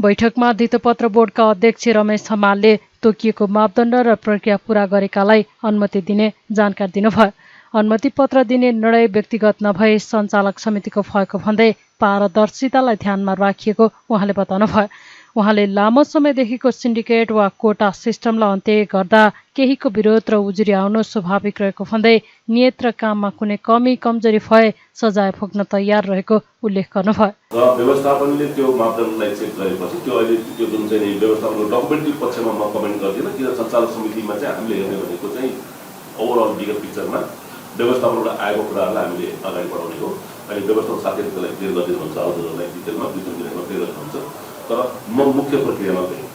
बैठकमा धितोपत्र बोर्डका अध्यक्ष रमेश हमालले तोकिएको मापदण्ड र प्रक्रिया पूरा गरेकालाई अनुमति दिने जानकारी दिनुभयो। अनुमति पत्र दिने निर्णय व्यक्तिगत नभई सञ्चालक समितिको भएको भन्दै पारदर्शितालाई ध्यानमा राखिएको उहाँले बताउनुभयो। उहाँले लामो समयदेखिको सिन्डिकेट वा कोटा सिस्टमलाई अन्त्य गर्दा केहीको विरोध र उजुरी आउनु स्वाभाविक रहेको भन्दै नियत र काममा कुनै कमी कमजोरी भए सजाय भोग्न तयार रहेको उल्लेख गर्नुभयो। र व्यवस्थापनले त्यो मापदण्डलाई चेक गरेपछि त्यो अहिले त्यो जुन चाहिँ व्यवस्थापनको डकुमेन्ट्री पक्षमा म कमेन्ट गर्दिनँ, किन सञ्चालक समितिमा चाहिँ हामीले हेर्ने भनेको चाहिँ ओभरअल बिगर पिक्चरमा व्यवस्थापनबाट आएको कुराहरूलाई हामीले अगाडि बढाउने हो। अहिले व्यवस्थापन साथीहरूको लागि क्लियर गरिदिनुहुन्छ, हजुरहरूलाई डिटेलमा 2-3 दिनमा क्लियर गर्नुहुन्छ, तर म मुख्य प्रक्रियामा गएँ।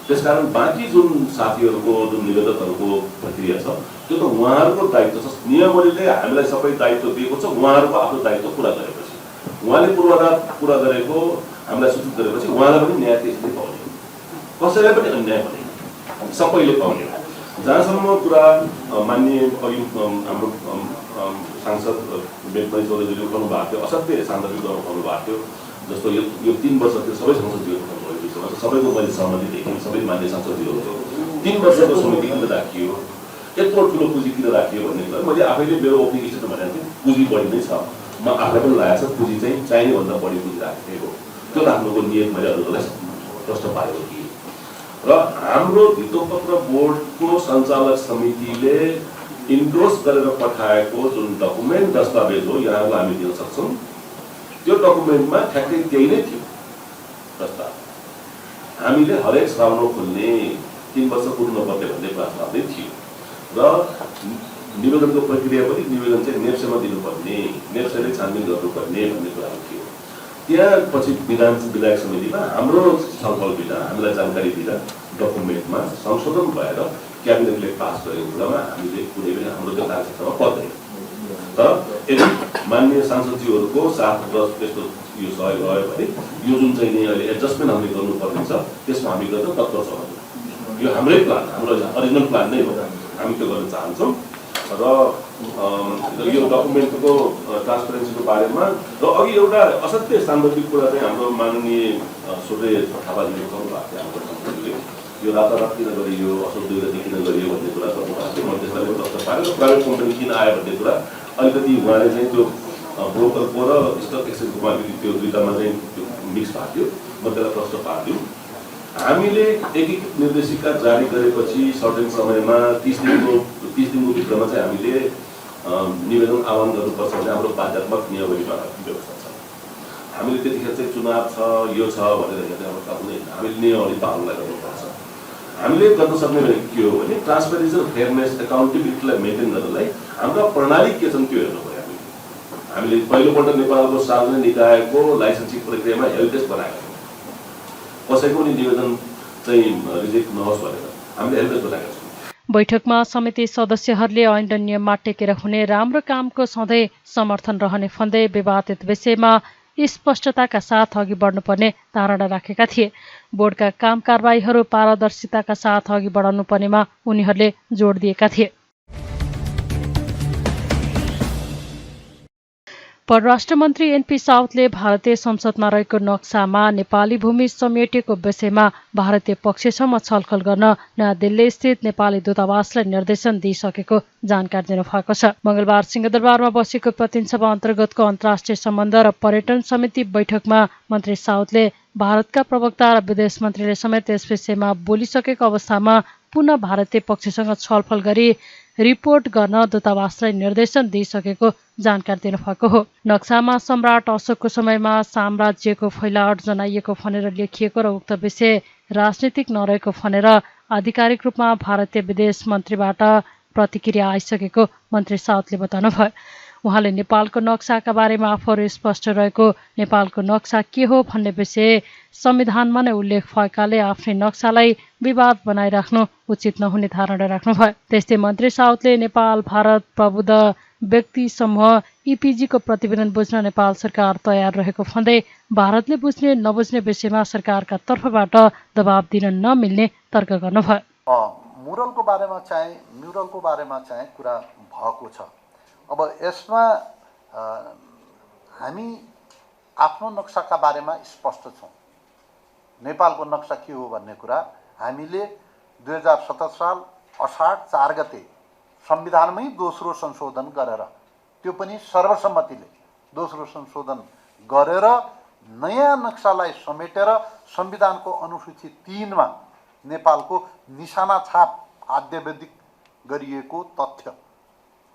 त्यसकारण बाँकी जुन साथीहरूको जुन निवेदकहरूको प्रक्रिया छ त्यो त उहाँहरूको दायित्व छ। नियमले हामीलाई सबै दायित्व दिएको छ, उहाँहरूको आफ्नो दायित्व पुरा गरेपछि उहाँले पूर्वाधार पुरा गरेको हामीलाई सूचित गरेपछि उहाँलाई पनि न्याय त्यसले पाउने हो, कसैलाई पनि अन्याय भने सबैले पाउने हो। जहाँसम्म कुरा मान्य अघि हाम्रो सांसद बेदमणि चौधरीले उठाउनु भएको थियो, असाध्यै सान्दर्भिक उठाउनु भएको थियो, जस्तो यो 3 वर्ष त्यो सबै सांसदजीहरू उठाउनु भएको छ, सबैको मैले सहमति देखेँ। सबै मान्य सांसदजीहरूको 3 वर्षको समिति किन राखियो, यत्रो ठुलो पुँजी किन राखियो भन्ने कुरा मैले आफैले मेरो ओपनिङ स्टेटमा भनेको थिएँ। पुँजी बढी नै छ, म आफूलाई पनि लागेको छ पुँजी चाहिँ चाहिने भन्दा बढी पुँजी राखेको हो। त्यो राख्नुको नियत मैले अरूहरूलाई प्रश्न पारेको थिएँ। र हाम्रो धितोपत्र बोर्डको सञ्चालक समितिले इन्डोर्स गरेर पठाएको जुन डकुमेन्ट दस्तावेज हो यहाँलाई हामी दिन सक्छौँ, त्यो डकुमेन्टमा ठ्याक्कै त्यही नै थियो प्रस्ताव। हामीले हरेक श्रावण खोल्ने 3 वर्ष पुग्नुपर्ने भन्ने प्रस्ताव नै थियो र निवेदनको प्रक्रिया पनि निवेदन चाहिँ नेप्सेमा दिनुपर्ने, नेप्सेले छानबिन गर्नुपर्ने भन्ने कुरा थियो। त्यहाँ पछि विधायक समितिमा हाम्रो छलफल बिना, हामीलाई जानकारी बिना डकुमेन्टमा संशोधन भएर क्याबिनेटले पास गरेको कुरामा हामीले कुनै पनि हाम्रो त्यो कार्यक्षेत्रमा पर्दैन। तर यदि माननीय सांसदजीहरूको साथ र त्यस्तो यो सहयोग रह्यो भने यो जुन चाहिँ नि अहिले एडजस्टमेन्ट हामीले गर्नुपर्ने छ त्यसमा हामी गर्न तत्पर छौँ। यो हाम्रै प्लान, हाम्रो ओरिजिनल प्लान नै हो, हामी त्यो गर्न चाहन्छौँ। र यो डकुमेन्टको ट्रान्सपेरेन्सीको बारेमा र अघि एउटा असाध्यै सान्दर्भिक कुरा चाहिँ हाम्रो माननीय सूर्य थापाजीले गर्नु भएको थियो। हाम्रो सांसदले यो रातारात किन गरियो, असल 2 गते किन गरियो भन्ने कुरा गर्नु भएको थियो। मैले त्यसलाई प्रश्न पारेँ र प्राइभेट कम्पनी किन आयो भन्ने कुरा अलिकति उहाँले चाहिँ त्यो ब्रोकरको र स्टक एक्सचेन्जको त्यो दुईटामा चाहिँ त्यो मिक्स भएको थियो। म त्यसलाई प्रश्न पार्थ्यौँ। हामीले एकीकृत निर्देशिका जारी गरेपछि सर्टेन समयमा 30 दिनको भित्रमा चाहिँ हामीले निवेदन आह्वान गर्नुपर्छ भन्ने हाम्रो बाध्यात्मक नियमावलीमा व्यवस्था छ। हामीले त्यतिखेर चाहिँ चुनाव छ, यो छ भनेर हेर्ने अवस्था हुँदैन। हामीले नियमावली पालना गर्नुपर्छ। हामीले गर्न सक्ने भनेको के हो भने ट्रान्सपेरेन्सी र फेयरनेस एकाउन्टेबिलिटीलाई मेन्टेन गर्नलाई हाम्रा प्रणाली के छन् त्यो हेर्नु पऱ्यो। हामीले पहिलोपल्ट नेपालको सार्वजनिक निकायको लाइसेन्सिङ प्रक्रियामा हेल्प डेस्क बनाएको छौँ। कसैको पनि निवेदन चाहिँ रिजेक्ट नहोस् भनेर हामीले हेल्प डेस्क बनाएका छौँ। बैठकमा समिति सदस्यहरूले ऐन र नियममा टेकेर हुने राम्रो कामको सधैँ समर्थन रहने भन्दै विवादित विषयमा स्पष्टताका साथ अघि बढ्नुपर्ने धारणा राखेका थिए। बोर्डका काम कारबाहीहरू पारदर्शिताका साथ अघि बढाउनु पर्नेमा उनीहरूले जोड दिएका थिए। परराष्ट्र मन्त्री एनपी साउथले भारतीय संसदमा रहेको नक्सामा नेपाली भूमि समेटेको विषयमा भारतीय पक्षसम्म छलफल गर्न नयाँ दिल्ली स्थित नेपाली दूतावासलाई निर्देशन दिइसकेको जानकारी दिनुभएको छ। मंगलबार सिंहदरबारमा बसेको प्रतिनिधिसभा अन्तर्गतको अन्तर्राष्ट्रिय सम्बन्ध र पर्यटन समिति बैठकमा मन्त्री साउथले भारतका प्रवक्ता र विदेश मन्त्रीले समेत यस विषयमा बोलिसकेको अवस्थामा पुनः भारतीय पक्षसँग छलफल गरी रिपोर्ट गर्न दूतावासलाई निर्देशन दिइसकेको जानकारी दिनुभएको हो। नक्सामा सम्राट अशोकको समयमा साम्राज्यको फैलावट जनाइएको भनेर लेखिएको र उक्त विषय राजनीतिक नरहेको भनेर आधिकारिक रूपमा भारतीय विदेश मन्त्रीबाट प्रतिक्रिया आइसकेको मन्त्री साउथले बताउनुभयो। उहाँले नेपालको नक्साका बारेमा आफूहरू स्पष्ट रहेको, नेपालको नक्सा के हो भन्ने विषय संविधानमा नै उल्लेख भएकाले आफ्नै नक्सालाई विवाद बनाइराख्नु उचित नहुने धारणा राख्नुभयो। त्यस्तै मन्त्री साउथले नेपाल भारत प्रबुद्ध व्यक्ति समूह इपिजीको प्रतिवेदन बुझ्न नेपाल सरकार तयार रहेको भन्दै भारतले बुझ्ने नबुझ्ने विषयमा सरकारका तर्फबाट दबाब दिन नमिल्ने तर्क गर्नुभयो। म्युरलको बारेमा चाहिँ कुरा भएको छ। अब यसमा हामी आफ्नो नक्साका बारेमा स्पष्ट छौँ। नेपालको नक्सा के हो भन्ने कुरा हामीले 2017 साल असार 4 गते संविधानमै दोस्रो संशोधन गरेर, त्यो पनि सर्वसम्मतिले दोस्रो संशोधन गरेर नयाँ नक्सालाई समेटेर संविधानको अनुसूची 3 मा नेपालको निशाना छाप आद्यवधिक गरिएको तथ्य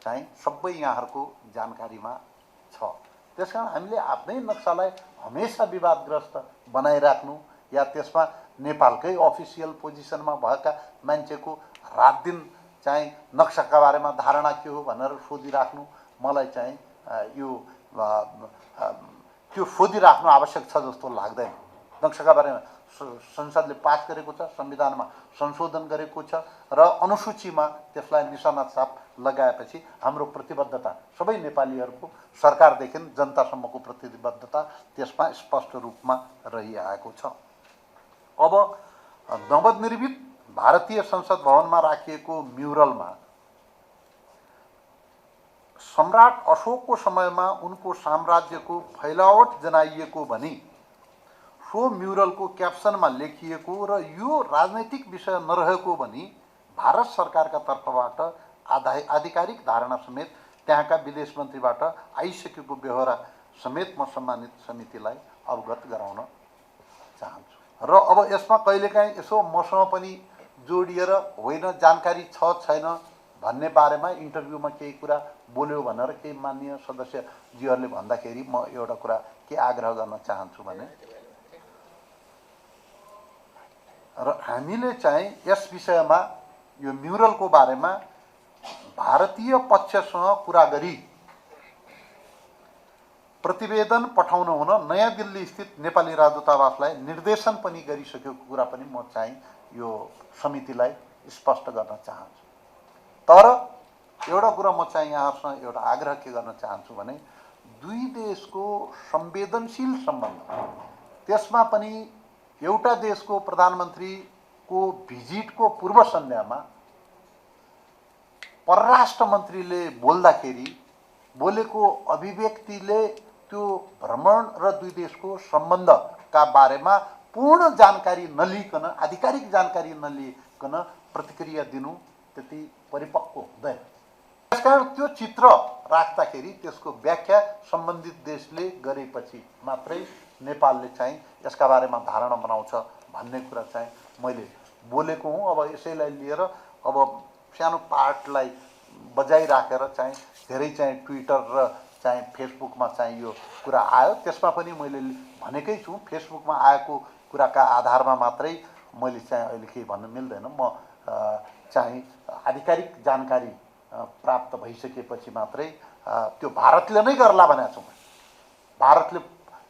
चाहिँ सबै यहाँहरूको जानकारीमा छ। त्यसकारण हामीले आफ्नै नक्सालाई हमेशा विवादग्रस्त बनाइराख्नु या त्यसमा नेपालकै अफिसियल पोजिसनमा भएका मान्छेको रात दिन चाहिँ नक्साका बारेमा धारणा के हो भनेर सोधिराख्नु मलाई चाहिँ यो त्यो सोधिराख्नु आवश्यक छ जस्तो लाग्दैन। नक्साका बारेमा संसदले पास गरेको छ, संविधानमा संशोधन गरेको छ र अनुसूचीमा त्यसलाई निशाना छाप लगाएपछि हाम्रो प्रतिबद्धता सबै नेपालीहरूको सरकारदेखि जनतासम्मको प्रतिबद्धता त्यसमा स्पष्ट रूपमा रहिआएको छ। अब नवनिर्मित भारतीय संसद भवनमा राखिएको म्युरलमा सम्राट अशोकको समयमा उनको साम्राज्यको फैलावट जनाइएको भनी सो म्युरलको क्याप्सनमा लेखिएको र यो राजनैतिक विषय नरहेको भनी भारत सरकारका तर्फबाट आधिकारिक धारणा समेत त्यहाँका विदेश मन्त्रीबाट आइसकेको व्यवहार समेत म सम्मानित समितिलाई अवगत गराउन चाहन्छु। र अब यसमा कहिलेकाहीँ यसो मसँग पनि जोडिएर होइन जानकारी छ छैन भन्ने बारेमा इन्टरभ्यूमा केही कुरा बोल्यो भनेर केही माननीय सदस्यजीहरूले भन्दाखेरि म एउटा कुरा के आग्रह गर्न चाहन्छु भने र हामीले चाहिँ यस विषयमा यो म्युरलको बारेमा भारतीय पक्षसँग कुरा गरी प्रतिवेदन पठाउन हुन नयाँ दिल्ली स्थित नेपाली राजदूतावासलाई निर्देशन पनि गरिसकेको कुरा पनि म चाहिँ यो समितिलाई स्पष्ट गर्न चाहन्छु। तर एउटा कुरा म चाहिँ यहाँहरूसँग एउटा आग्रह के गर्न चाहन्छु भने दुई देशको संवेदनशील सम्बन्ध त्यसमा पनि एउटा देशको प्रधानमन्त्रीको भिजिटको पूर्व सन्ध्यामा परराष्ट्र मन्त्रीले बोल्दाखेरि बोलेको अभिव्यक्तिले त्यो भ्रमण र दुई देशको सम्बन्धका बारेमा पूर्ण जानकारी नलिकन आधिकारिक जानकारी नलिकन प्रतिक्रिया दिनु त्यति परिपक्व हुँदैन। त्यसकारण त्यो चित्र राख्दाखेरि त्यसको व्याख्या सम्बन्धित देशले गरेपछि मात्रै नेपालले चाहिँ यसका बारेमा धारणा बनाउँछ भन्ने कुरा चाहिँ मैले बोलेको हुँ। अब यसैलाई लिएर अब सानो पार्टलाई बजाइराखेर चाहिँ धेरै चाहिँ ट्विटर र चाहिँ फेसबुकमा चाहिँ यो कुरा आयो। त्यसमा पनि मैले भनेकै छु फेसबुकमा आएको कुराका आधारमा मात्रै मैले चाहिँ अहिले केही भन्न मिल्दैन। म चाहिँ आधिकारिक जानकारी प्राप्त भइसकेपछि मात्रै त्यो भारतले नै गर्ला भनेको छु। भारतले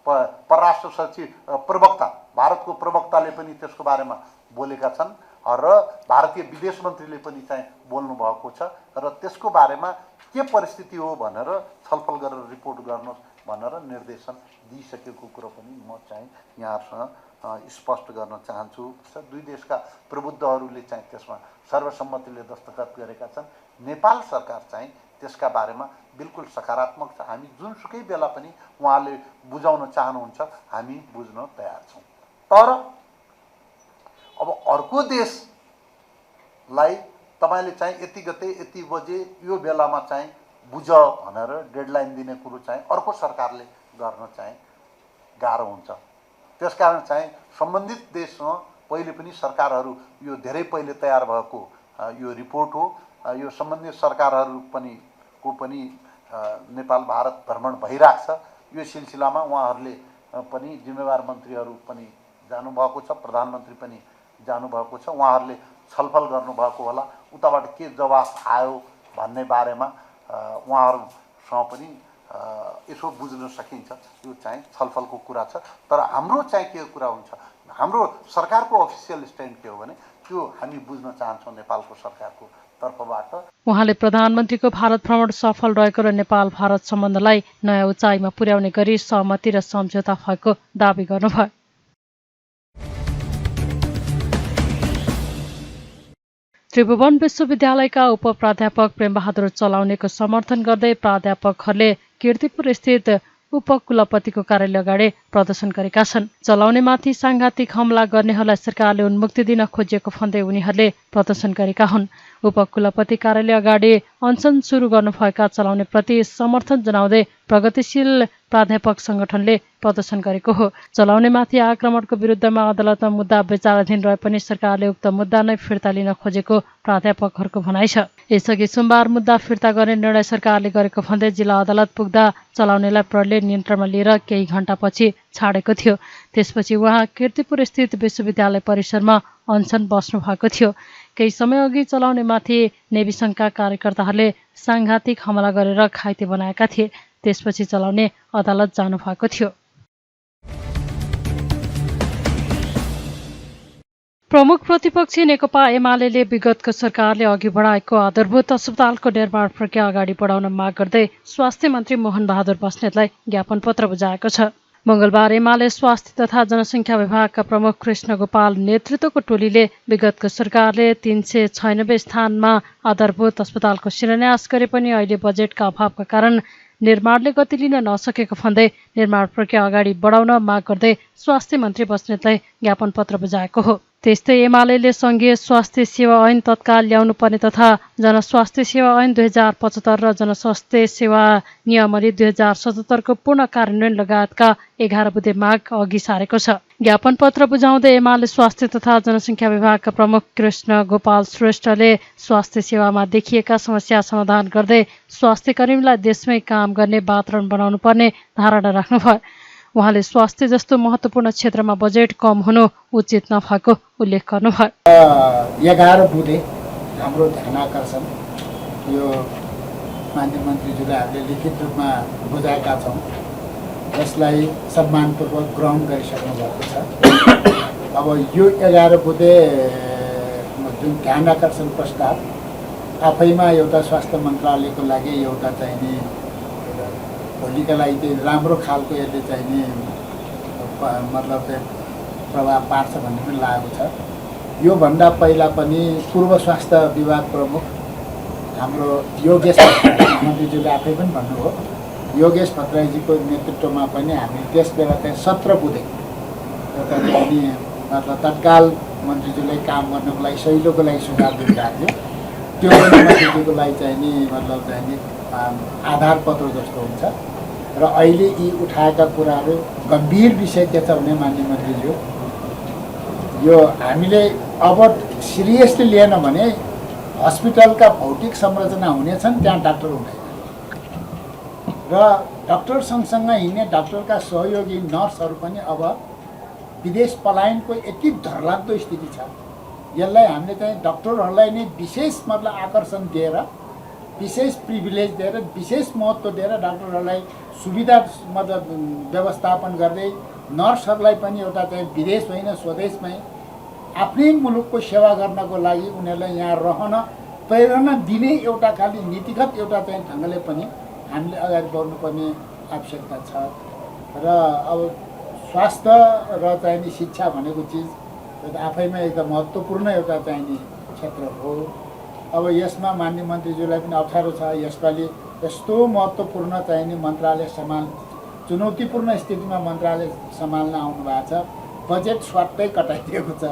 परराष्ट्र सचिव प्रवक्ता भारतको प्रवक्ताले पनि त्यसको बारेमा बोलेका छन् र भारतीय विदेश मन्त्रीले पनि चाहिँ बोल्नु भएको छ र त्यसको बारेमा के परिस्थिति हो भनेर छलफल गरेर रिपोर्ट गर्नुहोस् भनेर निर्देशन दिइसकेको कुरो पनि म चाहिँ यहाँहरूसँग स्पष्ट गर्न चाहन्छु। दुई देशका प्रबुद्धहरूले चाहिँ त्यसमा सर्वसम्मतिले दस्तखत गरेका छन्। नेपाल सरकार चाहिँ त्यसका बारेमा बिल्कुल सकारात्मक छ। हामी जुनसुकै बेला पनि उहाँले बुझाउन चाहनुहुन्छ हामी बुझ्न तयार छौँ। तर अब अर्को देशलाई तपाईँले चाहिँ यति गते यति बजे यो बेलामा चाहिँ बुझ भनेर डेडलाइन दिने कुरो चाहिँ अर्को सरकारले गर्न चाहिँ गाह्रो हुन्छ। त्यसकारण चाहिँ सम्बन्धित देशसँग पहिले पनि सरकारहरू यो धेरै पहिले तयार भएको यो रिपोर्ट हो। यो सम्बन्धित सरकारहरू पनि नेपाल भारत भ्रमण भइरहेको छ। यो सिलसिलामा उहाँहरूले पनि जिम्मेवार मन्त्रीहरू पनि जानुभएको छ, प्रधानमन्त्री पनि जानुभएको छ। उहाँहरूले छलफल गर्नुभएको होला। उताबाट के जवाफ आयो भन्ने बारेमा उहाँहरूसँग पनि यसो बुझ्न सकिन्छ। यो चाहिँ छलफलको कुरा छ। तर हाम्रो चाहिँ के कुरा हुन्छ, हाम्रो सरकारको अफिसियल स्ट्यान्ड के हो भने त्यो हामी बुझ्न चाहन्छौँ नेपालको सरकारको तर्फबाट। उहाँले प्रधानमन्त्रीको भारत भ्रमण सफल रहेको र नेपाल भारत सम्बन्धलाई नयाँ उचाइमा पुर्याउने गरी सहमति र सम्झौता भएको दावी गर्नुभयो। त्रिभुवन विश्वविद्यालयका उपप्राध्यापक प्रेमबहादुर चलाउनेको समर्थन गर्दै प्राध्यापकहरूले कीर्तिपुर स्थित उपकुलपतिको कार्यालय अगाडि प्रदर्शन गरेका छन्। चलाउनेमाथि सांघातिक हमला गर्नेहरूलाई सरकारले उन्मुक्ति दिन खोजिएको भन्दै उनीहरूले प्रदर्शन गरेका हुन्। उपकुलपति कार्यालय अगाडि अनसन सुरु गर्नुभएका चलाउनेप्रति समर्थन जनाउँदै प्रगतिशील प्राध्यापक संगठनले प्रदर्शन गरेको हो। चलाउनेमाथि आक्रमणको विरुद्धमा अदालतमा मुद्दा विचाराधीन रहे पनि सरकारले उक्त मुद्दा नै फिर्ता लिन खोजेको प्राध्यापकहरूको भनाइ छ। यसअघि सोमबार मुद्दा फिर्ता गर्ने निर्णय सरकारले गरेको भन्दै जिल्ला अदालत पुग्दा चलाउनेलाई प्रहरीले नियन्त्रणमा लिएर केही घण्टापछि छाडेको थियो। त्यसपछि उहाँ कीर्तिपुर स्थित विश्वविद्यालय परिसरमा अनसन बस्नु भएको थियो। केही समय अघि चलाउनेमाथि नेभी सङ्घका कार्यकर्ताहरूले साङ्घातिक हमला गरेर घाइते बनाएका थिए। त्यसपछि चलाउने अदालत जानु भएको थियो। प्रमुख प्रतिपक्षी नेकपा एमाले विगतको सरकारले अघि बढाएको आधारभूत अस्पतालको निर्माण प्रक्रिया अगाडि बढाउन माग गर्दै स्वास्थ्य मन्त्री मोहन बहादुर बस्नेतलाई ज्ञापन पत्र बुझाएको छ। मंगलबार एमाले स्वास्थ्य तथा जनसङ्ख्या विभागका प्रमुख कृष्ण गोपाल नेतृत्वको टोलीले विगतको सरकारले 396 स्थानमा आधारभूत अस्पतालको शिलान्यास गरे पनि अहिले बजेटका अभावका कारण निर्माणले गति लिन नसकेको भन्दै निर्माण प्रक्रिया अगाडि बढाउन माग गर्दै स्वास्थ्य मन्त्री बस्नेतलाई ज्ञापन पत्र बुझाएको हो। त्यस्तै एमाले संघीय स्वास्थ्य सेवा ऐन तत्काल ल्याउनु पर्ने तथा जनस्वास्थ्य सेवा ऐन 2075 र जनस्वास्थ्य सेवा नियमावली 2077 को पूर्ण कार्यान्वयन लगायतका 11 बुँदे माग अघि सारेको छ। ज्ञापन पत्र बुझाउँदै एमाले स्वास्थ्य तथा जनसङ्ख्या विभागका प्रमुख कृष्ण गोपाल श्रेष्ठले स्वास्थ्य सेवामा देखिएका समस्या समाधान गर्दै स्वास्थ्य कर्मीलाई देशमै काम गर्ने वातावरण बनाउनु पर्ने धारणा राख्नुभयो। उहाँले स्वास्थ्य जस्तो महत्त्वपूर्ण क्षेत्रमा बजेट कम हुनु उचित नभएको उल्लेख गर्नुभयो। 11 बुँदे हाम्रो ध्यानाकर्षण यो माननीय मन्त्रीज्यूले हामीले लिखित रूपमा बुझाएका छौँ, जसलाई सम्मानपूर्वक ग्रहण गरिसक्नु भएको छ। अब यो 11 बुँदे जुन ध्यानाकर्षण प्रस्ताव आफैमा एउटा स्वास्थ्य मन्त्रालयको लागि एउटा चाहिने भोलिका लागि चाहिँ राम्रो खालको यसले चाहिने मतलब प्रभाव पार्छ भन्ने पनि लागेको छ। योभन्दा पहिला पनि पूर्व स्वास्थ्य विभाग प्रमुख हाम्रो योगेश मन्त्रीज्यूले आफै पनि भन्नुभयो, योगेश भट्टराईजीको नेतृत्वमा पनि हामी त्यस बेला चाहिँ 17 बुँदे एउटा चाहिने मतलब तत्काल मन्त्रीज्यूलाई काम गर्नको लागि सहिलोको लागि सुझाव दिइरहेको थियो। त्यो पनि मन्त्रीज्यूको लागि चाहिने मतलब चाहिने आधार पत्र जस्तो हुन्छ र अहिले यी उठाएका कुराहरू गम्भीर विषय के छ भने माननीय मन्त्रीज्यू, यो हामीले अब सिरियसली लिएन भने हस्पिटलका भौतिक संरचना हुनेछन्, त्यहाँ डाक्टर हुँदैन र डाक्टर सँगसँगै हिँड्ने डाक्टरका सहयोगी नर्सहरू पनि अब विदेश पलायनको यति डरलाग्दो स्थिति छ। यसलाई हामीले चाहिँ डाक्टरहरूलाई नै विशेष मतलब आकर्षण दिएर, विशेष प्रिभिलेज दिएर, विशेष महत्त्व दिएर डाक्टरहरूलाई सुविधा मतलब व्यवस्थापन गर्दै नर्सहरूलाई पनि एउटा चाहिँ विदेश होइन स्वदेशमै आफ्नै मुलुकको सेवा गर्नको लागि उनीहरूलाई यहाँ रहन प्रेरणा दिने एउटा खालि नीतिगत एउटा चाहिँ ढङ्गले पनि हामीले अगाडि बढ्नुपर्ने आवश्यकता छ। र अब स्वास्थ्य र चाहिने शिक्षा भनेको चिज आफैमा एकदम महत्त्वपूर्ण एउटा चाहिने क्षेत्र हो। अब यसमा माननीय मन्त्रीज्यूलाई पनि अप्ठ्यारो छ। यसपालि यस्तो महत्त्वपूर्ण चाहिने मन्त्रालय चुनौतीपूर्ण स्थितिमा मन्त्रालय सम्हाल्न आउनु भएको छ, बजेट स्वाटै कटाइदिएको छ।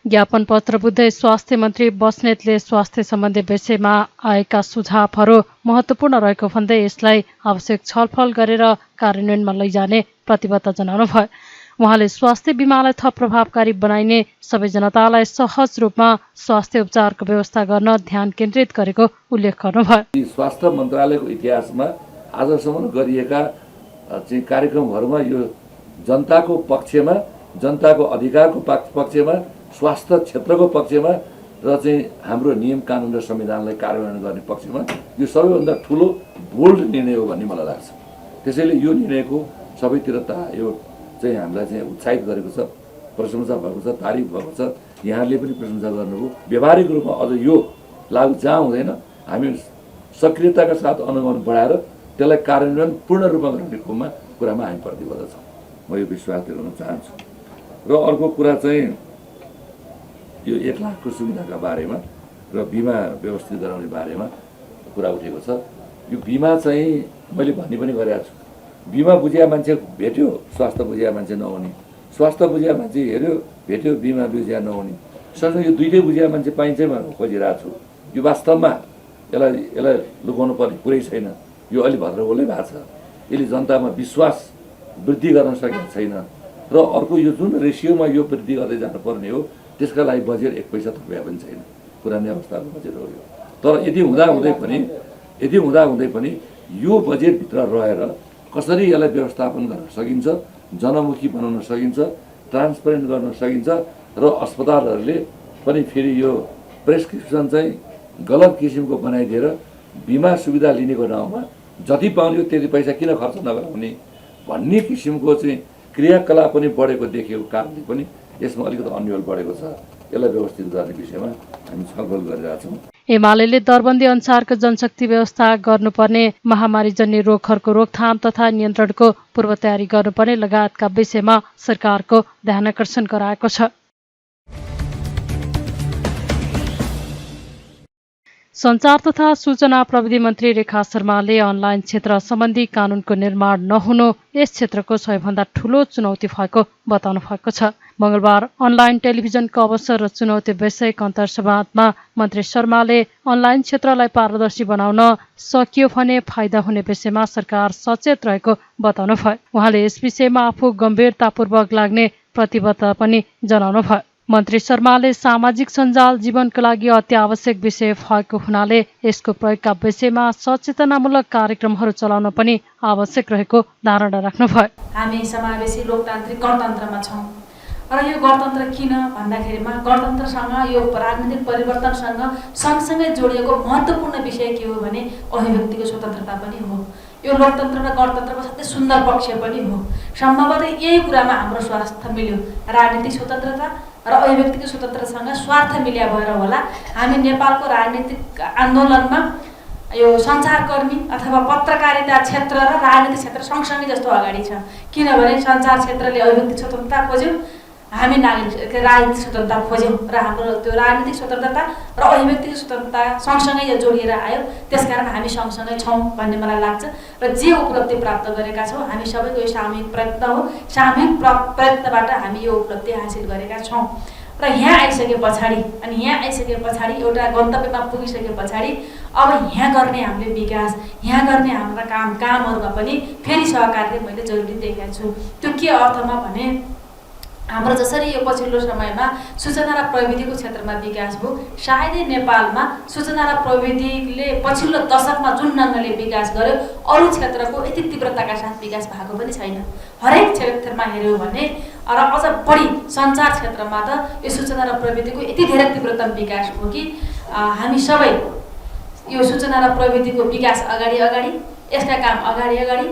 ज्ञापन पत्र बुझ्दै स्वास्थ्य मन्त्री बस्नेतले स्वास्थ्य सम्बन्धी विषयमा आएका सुझावहरू महत्त्वपूर्ण रहेको भन्दै यसलाई आवश्यक छलफल गरेर कार्यान्वयनमा लैजाने प्रतिबद्धता जनाउनुभयो। उहाँले स्वास्थ्य बीमालाई थप प्रभावकारी बनाइने, सबै जनतालाई सहज रूपमा स्वास्थ्य उपचारको व्यवस्था गर्न ध्यान केन्द्रित गरेको उल्लेख गर्नुभयो। स्वास्थ्य मन्त्रालयको इतिहासमा आजसम्म गरिएका चाहिँ कार्यक्रमहरूमा यो जनताको पक्षमा, जनताको अधिकारको पक्षमा, स्वास्थ्य क्षेत्रको पक्षमा र चाहिँ हाम्रो नियम कानुन र संविधानलाई कार्यान्वयन गर्ने पक्षमा यो सबैभन्दा ठुलो बोल्ड निर्णय हो भन्ने मलाई लाग्छ। त्यसैले यो निर्णयको सबैतिरता यो चाहिँ हामीलाई चाहिँ उत्साहित गरेको छ, प्रशंसा भएको छ, तारिफ भएको छ। यहाँले पनि प्रशंसा गर्नुभयो। व्यावहारिक रूपमा अझ यो लागू जहाँ हुँदैन हामी सक्रियताका साथ अनुगमन बढाएर त्यसलाई कार्यान्वयन पूर्ण रूपमा गर्ने कुरामा हामी प्रतिबद्ध छौँ। म यो विश्वास दिलाउन चाहन्छु। र अर्को कुरा चाहिँ यो 1 लाखको सुविधाका बारेमा र बिमा व्यवस्थित गराउने बारेमा कुरा उठेको छ। यो बिमा चाहिँ मैले भन्ने पनि गरेको छु, बिमा बुझिया मान्छे भेट्यो, स्वास्थ्य बुझिया मान्छे नहुने, स्वास्थ्य बुझिया मान्छे हेऱ्यो भेट्यो, बिमा बुझिया नहुने, सँगै यो दुइटै बुझिया मान्छे पाइन्छ भनेर खोजिरहेको छु। यो वास्तवमा यसलाई लुकाउनु पर्ने कुरै छैन। यो अलि भद्रगोलै भएको छ। यसले जनतामा विश्वास वृद्धि गर्न सकेको छैन र अर्को यो जुन रेसियोमा यो वृद्धि गर्दै जानुपर्ने हो त्यसका लागि बजेट 1 पैसा थपिया पनि छैन। पुरानै अवस्थाको बजेट हो यो। तर यति हुँदा पनि यो बजेटभित्र रहेर कसरी यसलाई व्यवस्थापन गर्न सकिन्छ, जनमुखी बनाउन सकिन्छ, ट्रान्सपेरेन्ट गर्न सकिन्छ र अस्पतालहरूले पनि फेरि यो प्रेस्क्रिप्सन चाहिँ गलत किसिमको बनाइदिएर बिमा सुविधा लिनेको नाउँमा जति पाउने त्यति पैसा किन खर्च नगराउने भन्ने किसिमको चाहिँ क्रियाकलाप पनि बढेको देखिएको कारणले पनि यसमा अलिकति अन्यल बढेको छ। यसलाई व्यवस्थित गर्ने विषयमा हामी छलफल गरिरहेका छौँ। एमाले दरबन्दी अनुसारको जनशक्ति व्यवस्था गर्नुपर्ने, महामारीजन्य रोगहरूको रोकथाम तथा नियन्त्रणको पूर्व तयारी गर्नुपर्ने लगायतका विषयमा सरकारको ध्यानाकर्षण गराएको छ। सञ्चार तथा सूचना प्रविधि मन्त्री रेखा शर्माले अनलाइन क्षेत्र सम्बन्धी कानुनको निर्माण नहुनु यस क्षेत्रको सबैभन्दा ठूलो चुनौती भएको बताउनु भएको छ। मंगलबार अनलाइन टेलिभिजनको अवसर र चुनौती विषयक अन्तर्संवादमा मन्त्री शर्माले अनलाइन क्षेत्रलाई पारदर्शी बनाउन सकियो भने फाइदा हुने विषयमा सरकार सचेत रहेको बताउनु भयो। उहाँले यस विषयमा आफू गम्भीरतापूर्वक लाग्ने प्रतिबद्धता पनि जनाउनु भयो। मन्त्री शर्माले सामाजिक सञ्जाल जीवनको लागि अति आवश्यक विषय भएको हुनाले यसको प्रयोगका विषयमा सचेतनामूलक कार्यक्रमहरू चलाउन पनि आवश्यक रहेको धारणा राख्नुभयो। हामी समावेशी लोकतान्त्रिक गणतन्त्रमा छौँ र यो गणतन्त्र किन भन्दाखेरिमा गणतन्त्रसँग यो राजनीतिक परिवर्तनसँग सँगसँगै जोडिएको महत्त्वपूर्ण विषय के हो भने अभिव्यक्तिको स्वतन्त्रता पनि हो। यो लोकतन्त्र र गणतन्त्रको साथै सुन्दर पक्ष पनि हो। सम्भवतः यही कुरामा हाम्रो स्वार्थ मिल्यो। राजनीतिक स्वतन्त्रता र अभिव्यक्तिको स्वतन्त्रतासँग स्वार्थ मिल्या भएर होला हामी नेपालको राजनीतिक आन्दोलनमा यो सञ्चारकर्मी अथवा पत्रकारिता क्षेत्र र राजनीतिक क्षेत्र सँगसँगै जस्तो अगाडि छ। किनभने सञ्चार क्षेत्रले अभिव्यक्तिक स्वतन्त्रता खोज्यो, हामी राजनीतिक स्वतन्त्रता खोज्यौँ र हाम्रो त्यो राजनीतिक स्वतन्त्रता र अभिव्यक्तिक स्वतन्त्रता सँगसँगै यो जोडिएर आयो। त्यसकारण हामी सँगसँगै छौँ भन्ने मलाई लाग्छ र जे उपलब्धि प्राप्त गरेका छौँ हामी सबैको यो सामूहिक प्रयत्न हो। सामूहिक प्रयत्नबाट हामी यो उपलब्धि हासिल गरेका छौँ र यहाँ आइसके पछाडि एउटा गन्तव्यमा पुगिसके पछाडि अब यहाँ गर्ने हामीले विकास, यहाँ गर्ने हाम्रा कामहरूमा पनि फेरि सहकार्य मैले जरुरी देखेको छु। त्यो के अर्थमा भने हाम्रो जसरी यो पछिल्लो समयमा सूचना र प्रविधिको क्षेत्रमा विकास भयो, सायदै नेपालमा सूचना र प्रविधिले पछिल्लो दशकमा जुन ढङ्गले विकास गर्यो अरू क्षेत्रको यति तीव्रताका साथ विकास भएको पनि छैन। हरेक क्षेत्रमा हेऱ्यौँ भने र अझ बढी सञ्चार क्षेत्रमा त यो सूचना र प्रविधिको यति धेरै तीव्रतम विकास हो कि हामी सबै यो सूचना र प्रविधिको विकास अगाडि यसका काम अगाडि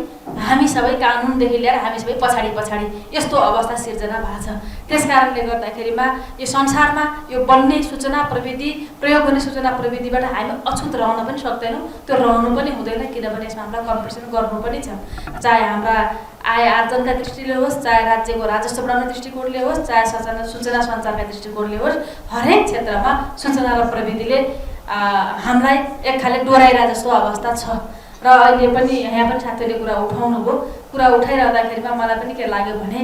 हामी सबै कानुनदेखि लिएर हामी सबै पछाडि यस्तो अवस्था सिर्जना भएको छ। त्यसकारणले गर्दाखेरिमा यो संसारमा यो बन्ने सूचना प्रविधि प्रयोग हुने सूचना प्रविधिबाट हामी अछुत रहन पनि सक्दैनौँ, त्यो रहनु पनि हुँदैन। किनभने यसमा हामीलाई कम्पिटिसन गर्नु पनि छ, चाहे हाम्रा आय आर्जनका दृष्टिले होस्, चाहे राज्यको राजस्व बढाउने दृष्टिकोणले होस्, चाहे सूचना सञ्चारका दृष्टिकोणले होस्, हरेक क्षेत्रमा सूचना र प्रविधिले हामीलाई एक खाले डोराइरा जस्तो अवस्था छ। र अहिले पनि यहाँ पनि साथीहरूले कुरा उठाइरहँदाखेरिमा मलाई पनि के लाग्यो भने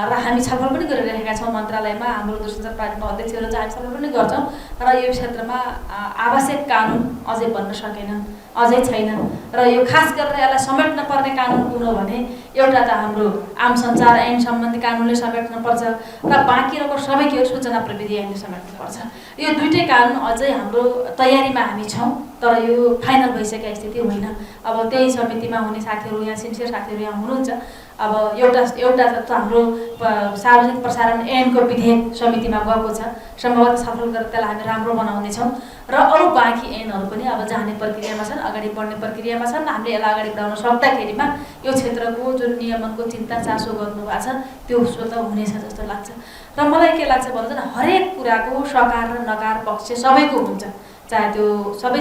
र हामी छलफल पनि गरिरहेका छौँ मन्त्रालयमा, हाम्रो दूरसञ्चार पार्टीको अध्यक्षहरू चाहिँ हामी छलफल पनि गर्छौँ र यो क्षेत्रमा आवश्यक कानुन अझै बन्न सकेन, अझै छैन। र यो खास गरेर यसलाई समेट्न पर्ने कानुन कुन हो भने एउटा त हाम्रो आम सञ्चार ऐन सम्बन्धी कानुनले समेट्नुपर्छ र बाँकी रहेको सबै के हो सूचना प्रविधि ऐनले समेट्नुपर्छ। यो दुईटै कानुन अझै हाम्रो तयारीमा हामी छौँ, तर यो फाइनल भइसकेको स्थिति होइन। अब त्यही समितिमा हुने साथीहरू, यहाँ सिन्सियर साथीहरू यहाँ हुनुहुन्छ। अब एउटा त हाम्रो सार्वजनिक प्रसारण ऐनको विधेयक समितिमा गएको छ, सम्भवतः छलफल गरेर त्यसलाई हामी राम्रो बनाउनेछौँ र अरू बाँकी ऐनहरू पनि अब जाने प्रक्रियामा छन्, अगाडि बढ्ने प्रक्रियामा छन्। हामीले यसलाई अगाडि बढाउन सक्दाखेरिमा यो क्षेत्रको जुन नियमनको चिन्ता चासो गर्नुभएको छ त्यो स्वतः हुनेछ जस्तो लाग्छ। र मलाई के लाग्छ भन्दा चाहिँ हरेक कुराको सकार र नकार पक्ष सबैको हुन्छ, चाहे त्यो सबै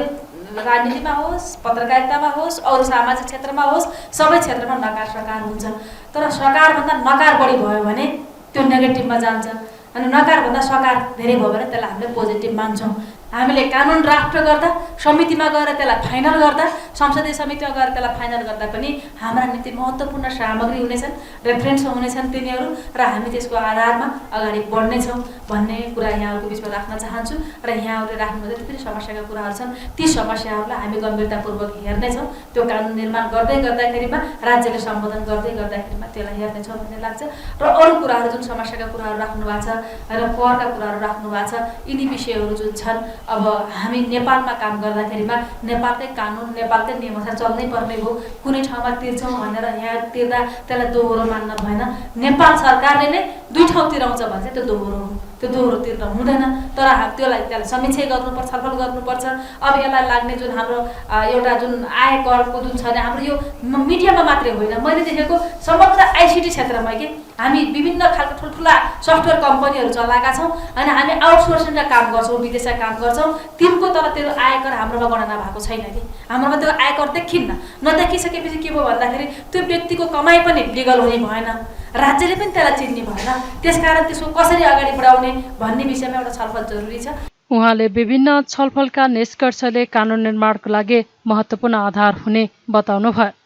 राजनीतिमा होस्, पत्रकारितामा होस्, अरू सामाजिक क्षेत्रमा होस्, सबै क्षेत्रमा नकार सकार हुन्छ। तर सकारभन्दा नकार बढी भयो भने त्यो नेगेटिभमा जान्छ, अनि नकारभन्दा सकार धेरै भयो भने त्यसलाई हामीले पोजिटिभ मान्छौँ। हामीले कानुन ड्राफ्ट गर्दा समितिमा गएर त्यसलाई फाइनल गर्दा संसदीय समितिमा गएर त्यसलाई फाइनल गर्दा पनि हाम्रा निम्ति महत्त्वपूर्ण सामग्री हुनेछन्, रेफरेन्स हुनेछन् तिनीहरू र हामी त्यसको आधारमा अगाडि बढ्नेछौँ भन्ने कुरा यहाँहरूको बिचमा राख्न चाहन्छु र यहाँहरूले राख्नुहुँदै थुप्रै समस्याका कुराहरू छन्। ती समस्याहरूलाई हामी गम्भीरतापूर्वक हेर्नेछौँ। त्यो कानुन निर्माण गर्दै गर्दाखेरिमा राज्यले सम्बोधन गर्दै गर्दाखेरिमा त्यसलाई हेर्नेछौँ भन्ने लाग्छ। र अरू कुराहरू जुन समस्याका कुराहरू राख्नु भएको छ र करका कुराहरू राख्नु भएको छ, यिनी विषयहरू जुन छन् अब हामी नेपालमा काम गर्दाखेरिमा नेपालकै कानुन नेपालकै नियमअनुसार चल्नै पर्ने हो। कुनै ठाउँमा तिर्छौँ भनेर यहाँ तिर्दा त्यसलाई दोहोरो मान्न भएन। नेपाल सरकारले नै 2 ठाउँ तिराउँछ भने चाहिँ त्यो दोहोरो हो, त्यो दोहोरो तिर्न हुँदैन। तर त्यसलाई समीक्षा गर्नुपर्छ, छलफल गर्नुपर्छ। अब यसलाई लाग्ने जुन हाम्रो एउटा जुन आय करको जुन छ हाम्रो यो मिडियामा मात्रै होइन, मैले देखेको समग्र आइसिटी क्षेत्रमा कि हामी विभिन्न खालको ठुल्ठुला सफ्टवेयर कम्पनीहरू चलाएका छौँ अनि हामी आउटसोर्सिङका काम गर्छौँ, विदेशका काम गर्छौँ। तिनको तर त्यो आयकर हाम्रोमा गणना भएको छैन कि हाम्रोमा त्यो आयकर देखिन्न। नदेखिसकेपछि के भयो भन्दाखेरि त्यो व्यक्तिको कमाइ पनि लिगल हुने भएन, राज्यले पनि त्यसलाई चिन्ने भएन। त्यसकारण त्यसको कसरी अगाडि बढाउने भन्ने विषयमा एउटा छलफल जरुरी छ। उहाँले विभिन्न छलफलका निष्कर्षले कानुन निर्माणको लागि महत्त्वपूर्ण आधार हुने बताउनुभयो।